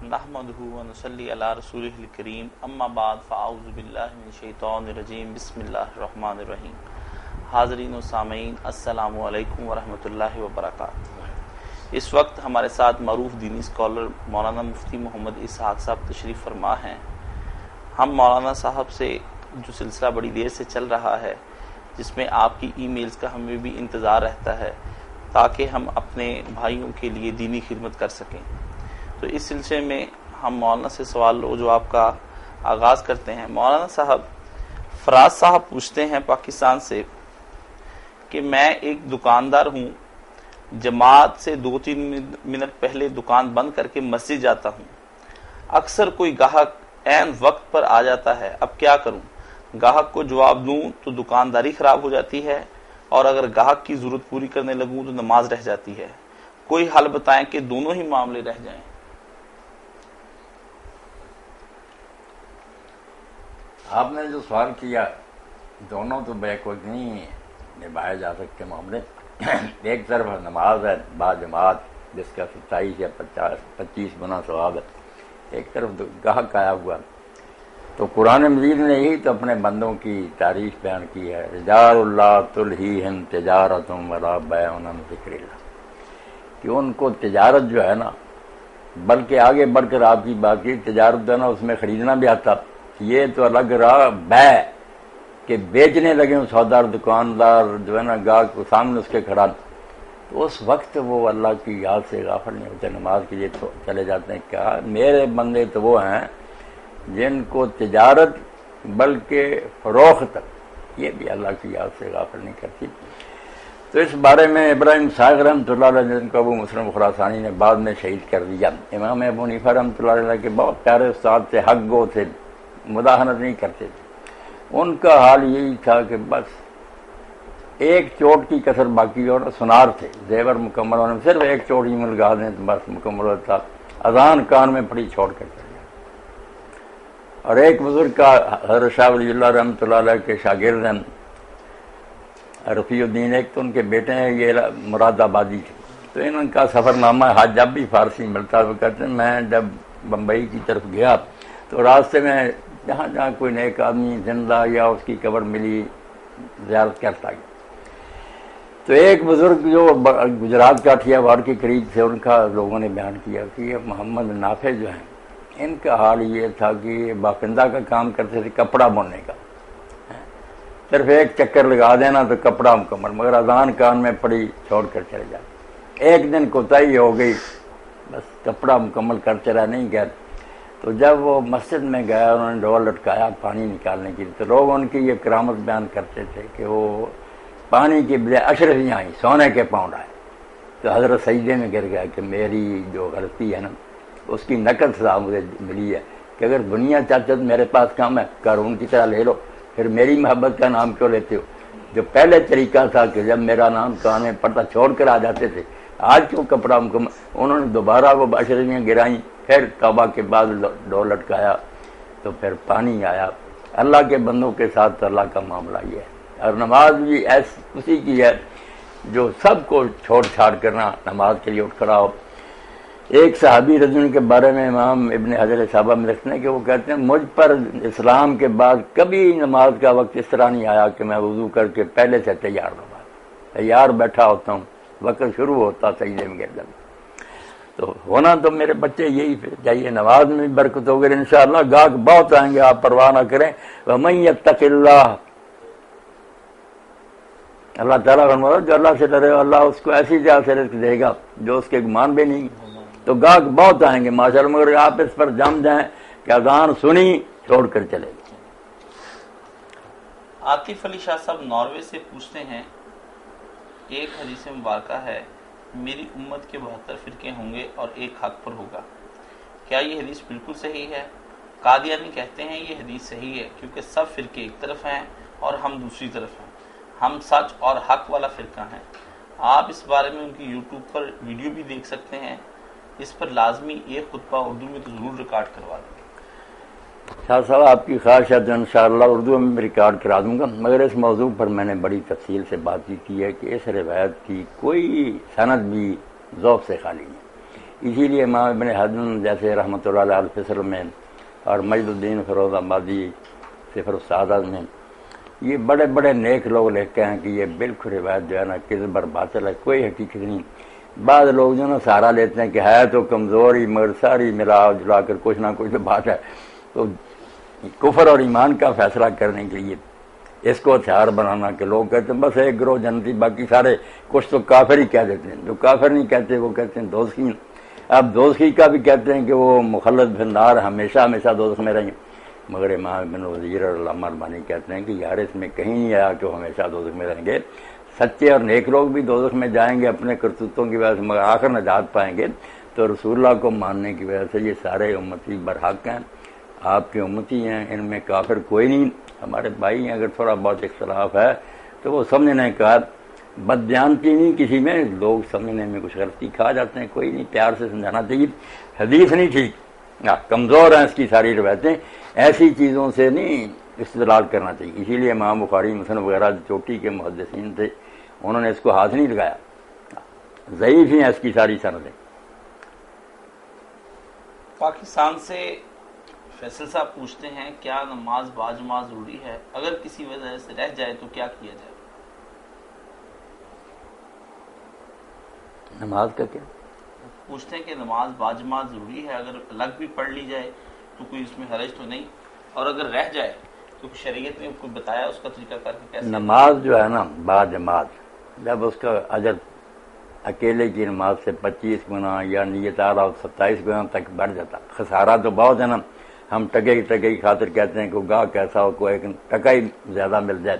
نحمده ونصلي على رسوله الكريم اما بعد فاعوذ باللہ من الشیطان الرجیم بسم اللہ الرحمن الرحیم۔ حاضرین و سامعین السلام علیکم ورحمۃ اللہ وبرکاتہ۔ اس وقت ہمارے ساتھ معروف دینی اسکالر مولانا مفتی محمد اسحاق صاحب تشریف فرما ہیں۔ ہم مولانا صاحب سے جو سلسلہ بڑی دیر سے چل رہا ہے، جس میں آپ کی ای میلز کا ہمیں بھی انتظار رہتا ہے تاکہ ہم اپنے بھائیوں کے لیے دینی خدمت کر سکیں، تو اس سلسلے میں ہم مولانا سے سوال و جواب کا آغاز کرتے ہیں۔ مولانا صاحب، فراز صاحب پوچھتے ہیں پاکستان سے کہ میں ایک دکاندار ہوں، جماعت سے 2-3 منٹ پہلے دکان بند کر کے مسجد جاتا ہوں، اکثر کوئی گاہک عین وقت پر آ جاتا ہے، اب کیا کروں؟ گاہک کو جواب دوں تو دکانداری خراب ہو جاتی ہے، اور اگر گاہک کی ضرورت پوری کرنے لگوں تو نماز رہ جاتی ہے، کوئی حل بتائیں کہ دونوں ہی معاملے رہ جائیں۔ آپ نے جو سوال کیا، دونوں تو بیک وقت نہیں نبھائے جا سکتے معاملے۔ ایک طرف نماز ہے با جماعت، جس کا 27 یا 25 گنا ثواب ہے، ایک طرف گاہک آیا ہوا۔ تو قرآن مجید نے یہی تو اپنے بندوں کی تعریف بیان کی ہے، رجال اللہ تلہیہم تجارۃ ولا بیع عن ذکر اللہ، کہ ان کو تجارت جو ہے نا، بلکہ آگے بڑھ کر آپ کی بات کی، تجارت جو ہے نا اس میں خریدنا بھی آتا، یہ تو الگ رہا بیع، کہ بیچنے لگے سودار دکاندار جو ہے نا گاہک کو سامنے اس کے کھڑا، تو اس وقت وہ اللہ کی یاد سے غافل نہیں ہوتے، نماز کے لیے چلے جاتے ہیں۔ کہا میرے بندے تو وہ ہیں جن کو تجارت بلکہ فروخت یہ بھی اللہ کی یاد سے غافل نہیں کرتی۔ تو اس بارے میں ابراہیم صاحب رحمۃ اللہ علیہ، جن کو ابو مسلم خراسانی نے بعد میں شہید کر دیا، امام ابو حنیفہ رحمۃ اللہ علیہ کے بہت پیارے استاد تھے، حق گو تھے، مداہنت نہیں کرتے تھے۔ ان کا حال یہی تھا کہ بس ایک چوٹ کی کسر باقی، اور سنار تھے، زیور مکمل ہونے میں صرف ایک چوٹ ہی لگا دیں تو بس مکمل ہوتا، اذان کان میں پڑی چھوڑ کر چلے گئے۔ اور ایک بزرگ کا حضرت شاہ ولی اللہ رحمۃ اللہ علیہ کے شاگرد ہیں رفیع الدین، ایک تو ان کے بیٹے ہیں، یہ مراد آبادی تھے، تو ان کا سفر نامہ حج جب بھی فارسی ملتا وہ کہتے ہیں میں جب بمبئی کی طرف گیا تو راستے میں جہاں جہاں کوئی نیک آدمی زندہ یا اس کی قبر ملی زیارت کرتا گیا۔ تو ایک بزرگ جو گجرات کاٹھیا واڑ کے قریب تھے، ان کا لوگوں نے بیان کیا کہ یہ محمد نافع جو ہیں، ان کا حال یہ تھا کہ یہ بافندہ کا کام کرتے تھے، کپڑا بننے کا، صرف ایک چکر لگا دینا تو کپڑا مکمل، مگر اذان کان میں پڑی چھوڑ کر چلے جاتے۔ ایک دن کوتاہی ہو گئی، بس کپڑا مکمل کر چلا نہیں گیا۔ تو جب وہ مسجد میں گیا، انہوں نے ڈول لٹکایا پانی نکالنے کے لیے، تو لوگ ان کی یہ کرامت بیان کرتے تھے کہ وہ پانی کی بجائے اشرفیاں آئیں، سونے کے پاؤنڈ آئے۔ تو حضرت سجدے میں گر گیا کہ میری جو غلطی ہے نا، اس کی نقل سزا مجھے ملی ہے کہ اگر دنیا چاہتے تو میرے پاس کام ہے، قارون کی طرح لے لو، پھر میری محبت کا نام کیوں لیتے ہو؟ جو پہلے طریقہ تھا کہ جب میرا نام کان میں پڑتا چھوڑ کر آ جاتے تھے، آج کیوں کپڑا مکمل؟ انہوں نے دوبارہ وہ اشرفیاں گرائیں، پھر توبہ کے بعد ڈور لٹکایا تو پھر پانی آیا۔ اللہ کے بندوں کے ساتھ تو اللہ کا معاملہ یہ ہے، اور نماز بھی اسی کی ہے جو سب کو چھوڑ چھاڑ کرنا نماز کے لیے اٹھ کھڑا ہو۔ ایک صحابی رضی اللہ عنہ کے بارے میں امام ابن حجر صحابہ میں لکھتے ہیں کہ وہ کہتے ہیں مجھ پر اسلام کے بعد کبھی نماز کا وقت اس طرح نہیں آیا کہ میں وضو کر کے پہلے سے تیار بیٹھا ہوتا ہوں، وقت شروع ہوتا سجدے میں گر جاتا۔ تو ہونا تو میرے بچے یہی چاہیے، نماز میں بھی برکت ہوگی انشاءاللہ، گاہک بہت آئیں گے، آپ پرواہ نہ کریں۔ وَمَن يَتَّقِ اللَّهَ، اللہ تعالیٰ فرماتا ہے جو اللہ سے ڈرے اللہ اس کو ایسی جگہ سے رزق دے گا جو اس کے گمان بھی نہیں، تو گاہک بہت آئیں گے ماشاءاللہ، مگر آپ اس پر جم جائیں کہ اذان سنی چھوڑ کر چلے گئے۔ عاطف علی شاہ صاحب ناروے سے پوچھتے ہیں، ایک حدیث مبارکہ ہے میری امت کے 72 فرقے ہوں گے اور ایک حق پر ہوگا، کیا یہ حدیث بالکل صحیح ہے؟ قادیانی کہتے ہیں یہ حدیث صحیح ہے کیونکہ سب فرقے ایک طرف ہیں اور ہم دوسری طرف ہیں، ہم سچ اور حق والا فرقہ ہیں۔ آپ اس بارے میں ان کی یوٹیوب پر ویڈیو بھی دیکھ سکتے ہیں، اس پر لازمی ایک خطبہ اردو میں تو ضرور ریکارڈ کروا دیں۔ شاہ صاحب آپ کی خواہش ہے تو انشاءاللہ اردو میں ریکارڈ کرا دوں گا، مگر اس موضوع پر میں نے بڑی تفصیل سے بات کی ہے کہ اس روایت کی کوئی سند بھی ذوق سے خالی نہیں۔ اسی لیے امام ابن حزم جیسے رحمۃ اللہ علیہ الفصل میں اور مجد الدین فیروز آبادی صفر السعادت میں یہ بڑے بڑے نیک لوگ لکھتے ہیں کہ یہ بالکل روایت جو ہے نا کذب اور باطل ہے، کوئی حقیقت نہیں۔ بعض لوگ جو نا سہارا لیتے ہیں کہ ہے تو کمزوری مگر ساری ملا جلا کر کچھ نہ کچھ تو بات ہے، تو کفر اور ایمان کا فیصلہ کرنے کے لیے اس کو ہتھیار بنانا کہ لوگ کہتے ہیں بس ایک گروہ جنتی باقی سارے کچھ تو کافر ہی کہہ دیتے ہیں، جو کافر نہیں کہتے وہ کہتے ہیں دوزخی۔ اب دوزخی کا بھی کہتے ہیں کہ وہ مخلد فی النار ہمیشہ ہمیشہ دوزخ میں رہیں گے، مگر امام ابن وزیر اور علامہ البانی کہتے ہیں کہ یار اس میں کہیں نہیں آیا کہ وہ ہمیشہ دوزخ میں رہیں گے، سچے اور نیک لوگ بھی دوزخ میں جائیں گے اپنے کرتوتوں کی وجہ سے مگر آخر نجات پائیں گے۔ تو رسول اللہ کو ماننے کی وجہ سے یہ سارے امتی برحق ہیں، آپ کے امتی ہیں، ان میں کافر کوئی نہیں۔ ہمارے بھائی ہیں، اگر تھوڑا بہت اختلاف ہے تو وہ سمجھنے کا بدجانتی نہیں، کسی میں لوگ سمجھنے میں کچھ غلطی کھا جاتے ہیں، کوئی نہیں، پیار سے سمجھانا چاہیے۔ حدیث نہیں ٹھیک، کمزور ہیں اس کی ساری روایتیں، ایسی چیزوں سے نہیں استدلال کرنا چاہیے۔ اسی لیے امام بخاری مسلم وغیرہ جو چوٹی کے محدثین تھے انہوں نے اس کو ہاتھ نہیں لگایا، ضعیف ہی ہیں اس کی ساری سندیں۔ پاکستان سے فیصل صاحب پوچھتے ہیں کیا نماز باجماعت ضروری ہے؟ اگر کسی وجہ سے رہ جائے تو کیا کیا جائے؟ نماز کا کیا پوچھتے ہیں کہ نماز باجماعت ضروری ہے، اگر الگ بھی پڑھ لی جائے تو کوئی اس میں حرج تو نہیں، اور اگر رہ جائے تو شریعت نے کوئی بتایا اس کا طریقہ کر کے کیسے؟ نماز جو ہے نا باجماعت، جب اس کا اجر اکیلے کی نماز سے 25 گنا یا نیت آرہ 27 گنا تک بڑھ جاتا، خسارہ تو بہت ہے نا، ہم ٹکے کی خاطر کہتے ہیں کہ گاہ کیسا ہو کوئی ٹکا ہی زیادہ مل جائے،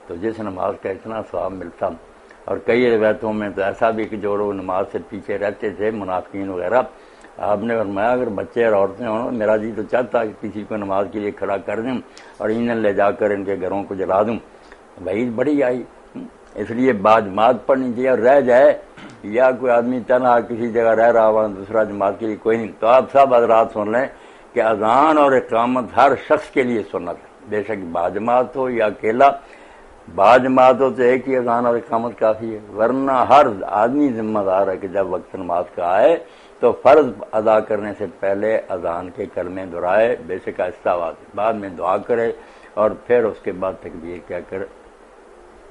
تو جس نماز کا اتنا ثواب ملتا۔ اور کئی روایتوں میں تو ایسا بھی کہ جو لوگ نماز سے پیچھے رہتے تھے منافقین وغیرہ، آپ نے فرمایا اگر بچے اور عورتیں ہوں میرا جی تو چاہتا کہ کسی کو نماز کے لیے کھڑا کر دوں اور ایندھن لے جا کر ان کے گھروں کو جلا دوں، وعید بڑی آئی۔ اس لیے باجماعت پڑھنی چاہیے، اور رہ جائے یا کوئی آدمی تنہا کسی جگہ رہ رہا ہوا دوسرا جماعت کے لیے کوئی نہیں، تو آپ سب حضرات سن لیں کہ اذان اور اقامت ہر شخص کے لیے سنت ہے، بے شک باجماعت ہو یا اکیلا، باجماعت ہو تو ایک ہی اذان اور اقامت کافی ہے، ورنہ ہر آدمی ذمہ دار ہے کہ جب وقت نماز کا آئے تو فرض ادا کرنے سے پہلے اذان کے کلمے دہرائے، بے شک آہستہ آواز، بعد میں دعا کرے اور پھر اس کے بعد تکبیر کہہ کر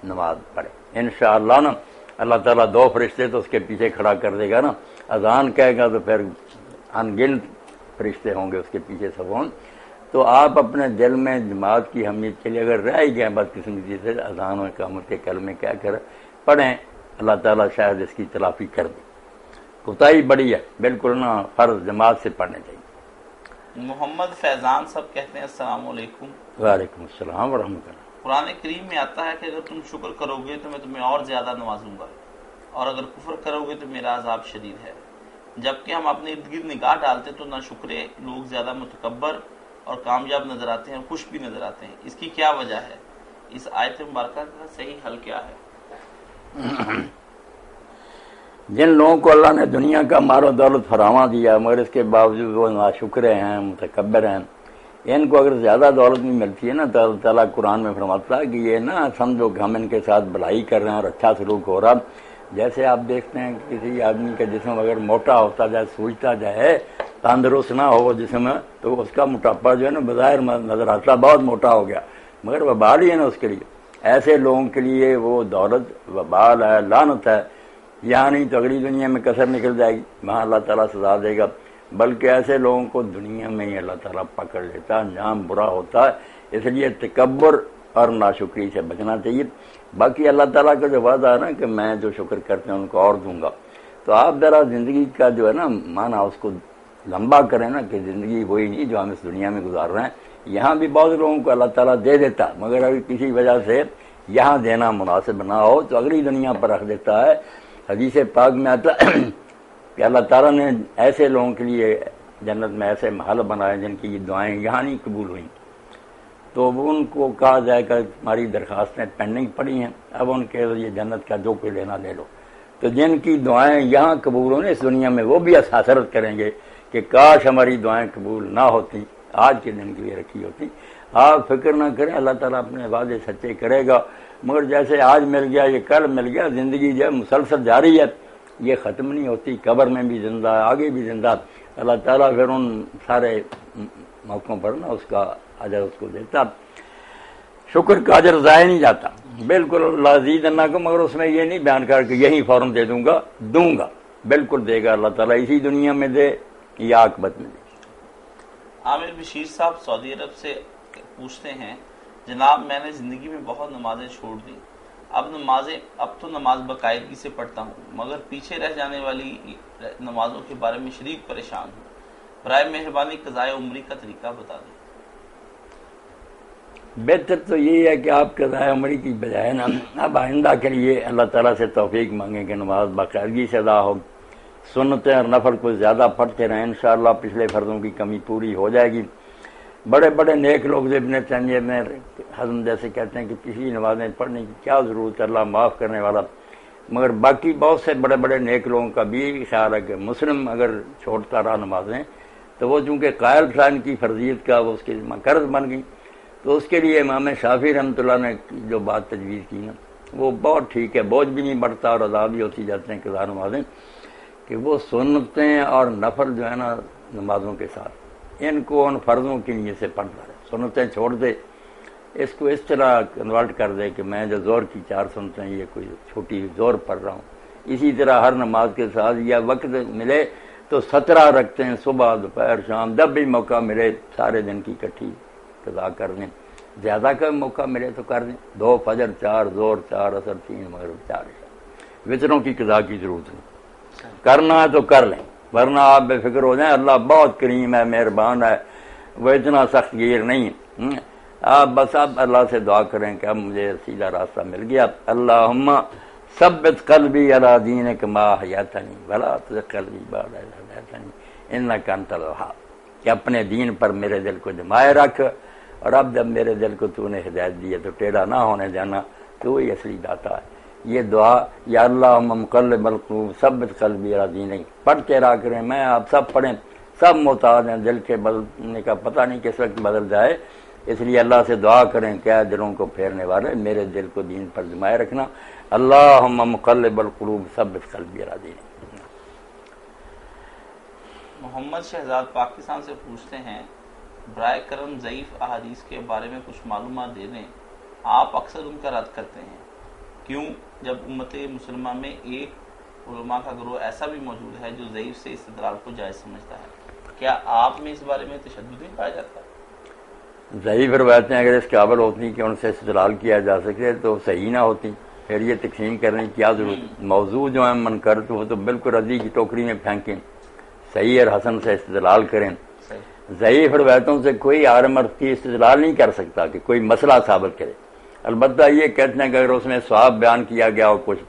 نماز پڑھے۔ انشاءاللہ نا اللہ تعالیٰ 2 فرشتے تو اس کے پیچھے کھڑا کر دے گا نا، اذان کہے گا تو پھر انگنت فرشتے ہوں گے اس کے پیچھے صفون۔ تو آپ اپنے دل میں جماعت کی اہمیت کے لیے اگر رہ ہی گئے بدقسمتی سے اذان و اقامت کے کلمے کہہ کر پڑھیں، اللہ تعالیٰ شاید اس کی تلافی کر دے۔ کوتاہی بڑی ہے، بالکل نا فرض جماعت سے پڑھنے چاہیے۔ محمد فیضان صاحب کہتے ہیں السلام علیکم۔ وعلیکم السلام ورحمۃ اللہ۔ قرآن کریم میں آتا ہے کہ اگر تم شکر کرو گے تو میں تمہیں اور زیادہ نوازوں گا، اور اگر کفر کرو گے تو میرا عذاب شدید ہے، جبکہ ہم اپنے ارد گرد نگاہ ڈالتے تو نہ شکرے لوگ زیادہ متکبر اور کامیاب نظر آتے ہیں اور خوش بھی نظر آتے ہیں، اس کی کیا وجہ ہے؟ اس آیت مبارکہ کا صحیح حل کیا ہے؟ جن لوگوں کو اللہ نے دنیا کا مال و دولت فراواں دیا مگر اس کے باوجود وہ ناشکرے ہیں، متکبر ہیں، ان کو اگر زیادہ دولت نہیں ملتی ہے نا تو اللہ تعالیٰ قرآن میں فرماتا ہے کہ یہ نا سمجھو کہ ہم ان کے ساتھ بھلائی کر رہے ہیں اور اچھا سلوک ہو رہا۔ جیسے آپ دیکھتے ہیں کہ کسی آدمی کا جسم اگر موٹا ہوتا جائے، سوجتا جائے، تندرست نہ ہو جسم تو اس کا موٹاپا جو ہے نا بظاہر نظر آتا بہت موٹا ہو گیا، مگر وبال ہی ہے نا اس کے لیے۔ ایسے لوگوں کے لیے وہ دولت وبال ہے، لعنت ہے، یہاں نہیں تو اگلی دنیا میں کسر نکل جائے گی، وہاں اللہ تعالیٰ سزا دے گا۔ بلکہ ایسے لوگوں کو دنیا میں ہی اللہ تعالیٰ پکڑ لیتا ہے، انجام برا ہوتا ہے۔ اس لیے تکبر اور ناشکری سے بچنا چاہیے۔ باقی اللہ تعالیٰ کا جو وعدہ ہے نا کہ میں جو شکر کرتے ہیں ان کو اور دوں گا، تو آپ ذرا زندگی کا جو ہے نا معنی اس کو لمبا کریں نا کہ زندگی وہی نہیں جو ہم اس دنیا میں گزار رہے ہیں۔ یہاں بھی بہت لوگوں کو اللہ تعالیٰ دے دیتا، مگر اگر کسی وجہ سے یہاں دینا مناسب نہ ہو تو اگلی دنیا پر رکھ دیتا ہے۔ حدیث پاک میں آتا کہ اللہ تعالیٰ نے ایسے لوگوں کے لیے جنت میں ایسے محل بنائے جن کی یہ دعائیں یہاں نہیں قبول ہوئیں، تو ان کو کہا جائے کہ ہماری درخواستیں پینڈنگ پڑی ہیں، اب ان کے یہ جنت کا جو کوئی لینا لے لو۔ تو جن کی دعائیں یہاں قبول ہونے اس دنیا میں وہ بھی حسرت کریں گے کہ کاش ہماری دعائیں قبول نہ ہوتی، آج کے دن کے لیے رکھی ہوتی۔ آپ فکر نہ کریں، اللہ تعالیٰ اپنے وعدے سچے کرے گا، مگر جیسے آج مل گیا یہ کل مل گیا، زندگی جو ہے مسلسل جاری ہے۔ یہ ختم نہیں ہوتی، قبر میں بھی زندہ، آگے بھی زندہ. اللہ تعالیٰ پھر ان سارے موقعوں پر نا اس کا اجر اس کو دیتا. شکر کا اجر ضائع نہیں جاتا بالکل. اللہ عزیز اللہ کو، مگر اس میں یہ نہیں بیان کر کہ یہی فوراً دے دوں گا، بالکل دے گا اللہ تعالیٰ، اسی دنیا میں دے یا عاقبت میں دے. عامر بشیر صاحب سعودی عرب سے پوچھتے ہیں، جناب میں نے زندگی میں بہت نمازیں چھوڑ دی، اب تو نماز باقاعدگی سے پڑھتا ہوں، مگر پیچھے رہ جانے والی نمازوں کے بارے میں شدید پریشان ہوں، برائے مہربانی قضاء عمری کا طریقہ بتا دیں. بہتر تو یہی ہے کہ آپ قضاء عمری کی بجائے نا اب آئندہ کے لیے اللہ تعالیٰ سے توفیق مانگیں کہ نماز باقاعدگی سے ادا ہو، سنتیں اور نفل کو زیادہ پڑھتے رہیں، انشاءاللہ پچھلے فرضوں کی کمی پوری ہو جائے گی. بڑے بڑے نیک لوگ ابن تیمیہ میں حزم جیسے کہتے ہیں کہ پچھلی نمازیں پڑھنے کی کیا ضرورت ہے، اللہ معاف کرنے والا. مگر باقی بہت سے بڑے بڑے نیک لوگوں کا بھی خیال ہے کہ مسلم اگر چھوڑتا رہا نمازیں تو وہ چونکہ قائل تھا ان کی فرضیت کا، وہ اس کی قرض بن گئی. تو اس کے لیے امام شافعی رحمۃ اللہ نے جو بات تجویز کی نا وہ بہت ٹھیک ہے، بوجھ بھی نہیں بڑھتا اور ادا بھی ہوتی جاتے ہیں قضا نمازیں، کہ وہ سنتیں اور نفل جو ہے نا نمازوں کے ساتھ ان کو ان فرضوں کی نیت سے پڑھتا رہے. سنتیں چھوڑ دے، اس کو اس طرح کنورٹ کر دے کہ میں جو زور کی 4 سنتیں یہ کوئی چھوٹی زور پڑھ رہا ہوں. اسی طرح ہر نماز کے ساتھ یا وقت ملے تو 17 رکھتے ہیں، صبح دوپہر شام جب بھی موقع ملے سارے دن کی اکٹھی قضا کر دیں. زیادہ کا موقع ملے تو کر دیں، 2 فجر 4 زور 4 عصر 3 مغرب 4 عشاء. وطروں کی قضا کی ضرورت نہیں، کرنا ہے تو کر لیں، ورنہ آپ بے فکر ہو جائیں. اللہ بہت کریم ہے، مہربان ہے، وہ اتنا سخت گیر نہیں ہے. آپ بس اب اللہ سے دعا کریں کہ اب مجھے سیدھا راستہ مل گیا. اللہم ثبت قلبی علی دینک ما احییتنی ولا تزغ قلبی بعد اذ ہدیتنی انک انت الوہاب، کہ اپنے دین پر میرے دل کو جمائے رکھ، اور اب جب میرے دل کو تو نے ہدایت دی ہے تو ٹیڑھا نہ ہونے دینا، تو ہی اصلی داتا ہے. یہ دعا یا اللہ مقلب القلوب ثبت قلبی علی دینک پڑھتے رہا کریں. میں آپ سب پڑھیں، سب محتاج ہیں، دل کے بدلنے کا پتہ نہیں کس وقت بدل جائے، اس لیے اللہ سے دعا کریں کیا دلوں کو پھیرنے والے میرے دل کو دین پر جمائے رکھنا. اللہم مقلب القلوب ثبت قلبی علی دینک. محمد شہزاد پاکستان سے پوچھتے ہیں، برائے کرم ضعیف احادیث کے بارے میں کچھ معلومات دے دیں، آپ اکثر ان کا رد کرتے ہیں، کیوں جب امت مسلمہ میں ایک علماء کا گروہ ایسا بھی موجود ہے جو ضعیف سے استدلال کو جائز سمجھتا ہے، کیا آپ میں اس بارے میں تشدد نہیں پایا جاتا؟ ضعیف روایتیں اگر اس قابل ہوتی کہ ان سے استدلال کیا جا سکے تو صحیح نہ ہوتی، پھر یہ تقسیم کرنے کی کیا ضرورت. موضوع جو ہے منکر تو وہ تو بالکل رضی کی ٹوکری میں پھینکیں، صحیح اور حسن سے استدلال کریں. ضعیف روایتوں سے کوئی عالم مرد کی استدلال نہیں کر سکتا کہ کوئی مسئلہ ثابت کرے. البتہ یہ کہتے ہیں کہ اگر اس میں ثواب بیان کیا گیا ہو کچھ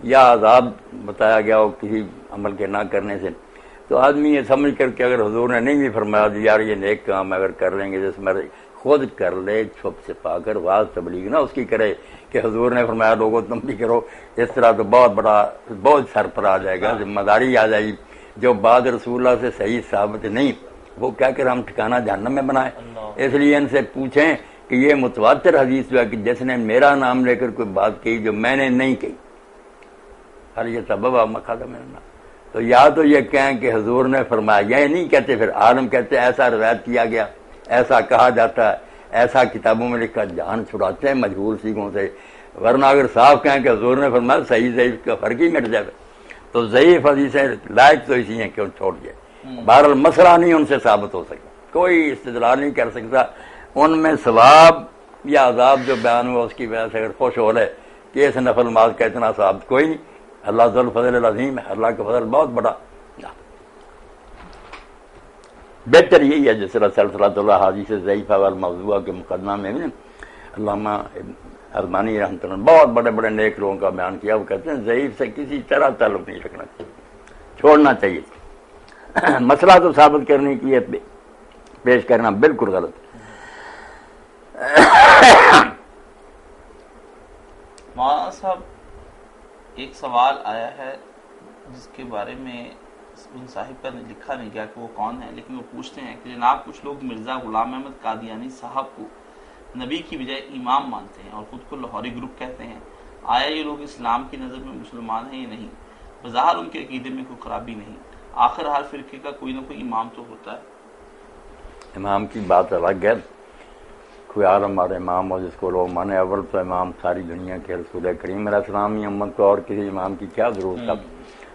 یا عذاب بتایا گیا ہو کسی عمل کے نہ کرنے سے، تو آدمی یہ سمجھ کر کہ اگر حضور نے نہیں بھی فرمایا یار یہ نیک کام اگر کر لیں گے، جس میں خود کر لے چھپ سے پا کر، واز تبلیغ نہ اس کی کرے کہ حضور نے فرمایا لوگوں تم بھی کرو، اس طرح تو بہت بڑا بہت سر پر آ جائے گا، ذمہ داری آ جائے گی. جو بعد رسول اللہ سے صحیح ثابت نہیں وہ کیا کر ہم ٹھکانہ جہنم میں بنائیں. اس لیے ان سے پوچھیں کہ یہ متواتر حدیث جو ہے کہ جس نے میرا نام لے کر کوئی بات کہی جو میں نے نہیں کہی، ہر یہ سبب مقاصد میں نہ، تو یا تو یہ کہیں کہ حضور نے فرمایا، یہ نہیں کہتے، پھر عالم کہتے ایسا روایت کیا گیا، ایسا کہا جاتا ہے، ایسا کتابوں میں لکھا، جان چھڑاتے ہیں مجہول سیکھوں سے. ورنہ اگر صاف کہیں کہ حضور نے فرمایا صحیح ضعیف کا فرق ہی مٹ جائے تو ضعیف حدیثیں لائق تو اسی ہیں کہ ان چھوڑ جائے. بہرحال مسئلہ نہیں ان سے ثابت ہو سکتا، کوئی استدلال نہیں کر سکتا. ان میں ثواب یا عذاب جو بیان ہوا اس کی وجہ سے اگر خوش ہو رہے کہ اس نفل نماز کا اتنا ثواب کوئی نہیں. اللہ ذو الفضل العظیم ہے، اللہ کا فضل بہت بڑا. بہتر یہی ہے جس طرح سلسلۃ الاحادیث ضعیفہ والموضوعہ کے مقدمہ میں علامہ ارمانی رحمۃ اللہ بہت بڑے بڑے نیک لوگوں کا بیان کیا. وہ کہتے ہیں ضعیف سے کسی طرح تعلق نہیں رکھنا چاہیے، چھوڑنا چاہیے. مسئلہ تو ثابت کرنے کے لیے پیش کرنا بالکل غلط. مولانا صاحب ایک سوال آیا ہے جس کے بارے میں ان صاحب کا لکھا نہیں گیا کہ وہ کون ہے، لیکن وہ پوچھتے ہیں کہ جناب کچھ لوگ مرزا غلام احمد قادیانی صاحب کو نبی کی بجائے امام مانتے ہیں اور خود کو لاہوری گروپ کہتے ہیں، آیا یہ لوگ اسلام کی نظر میں مسلمان ہیں یا نہیں؟ بظاہر ان کے عقیدے میں کوئی خرابی نہیں، آخر ہر فرقے کا کوئی نہ کوئی امام تو ہوتا ہے۔ امام کی بات الگ ہے، کوئی عالم اور امام ہو جس کو لوگ مانے، اول تو امام ساری دنیا کے رسول کریم علیہ السلام ہی امت کو، اور کسی امام کی کیا ضرورت ہے؟